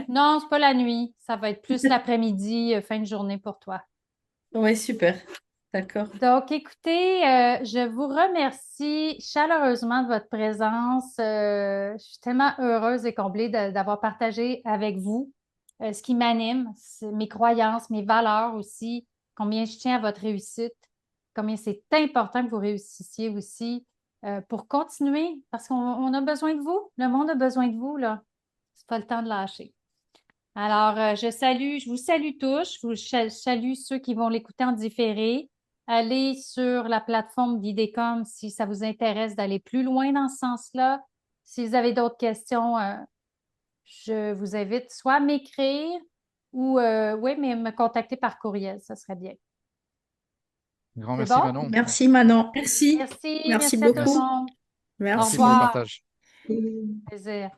Non, c'est pas la nuit. Ça va être plus l'après-midi, fin de journée pour toi. Oui, super. D'accord. Donc, écoutez, je vous remercie chaleureusement de votre présence. Je suis tellement heureuse et comblée d'avoir partagé avec vous ce qui m'anime, mes croyances, mes valeurs aussi, combien je tiens à votre réussite, combien c'est important que vous réussissiez aussi pour continuer, parce qu'on a besoin de vous. Le monde a besoin de vous, là. C'est pas le temps de lâcher. Alors, je vous salue tous, je vous salue ceux qui vont l'écouter en différé. Allez sur la plateforme d'IDECOM si ça vous intéresse d'aller plus loin dans ce sens-là. Si vous avez d'autres questions, je vous invite soit à m'écrire ou, oui, mais me contacter par courriel, ça serait bien. Un grand C'est merci, bon? Manon. Merci Manon. Merci. Merci, Merci merci à tout le beaucoup. monde. Au Merci pour le revoir. partage. Plaisir.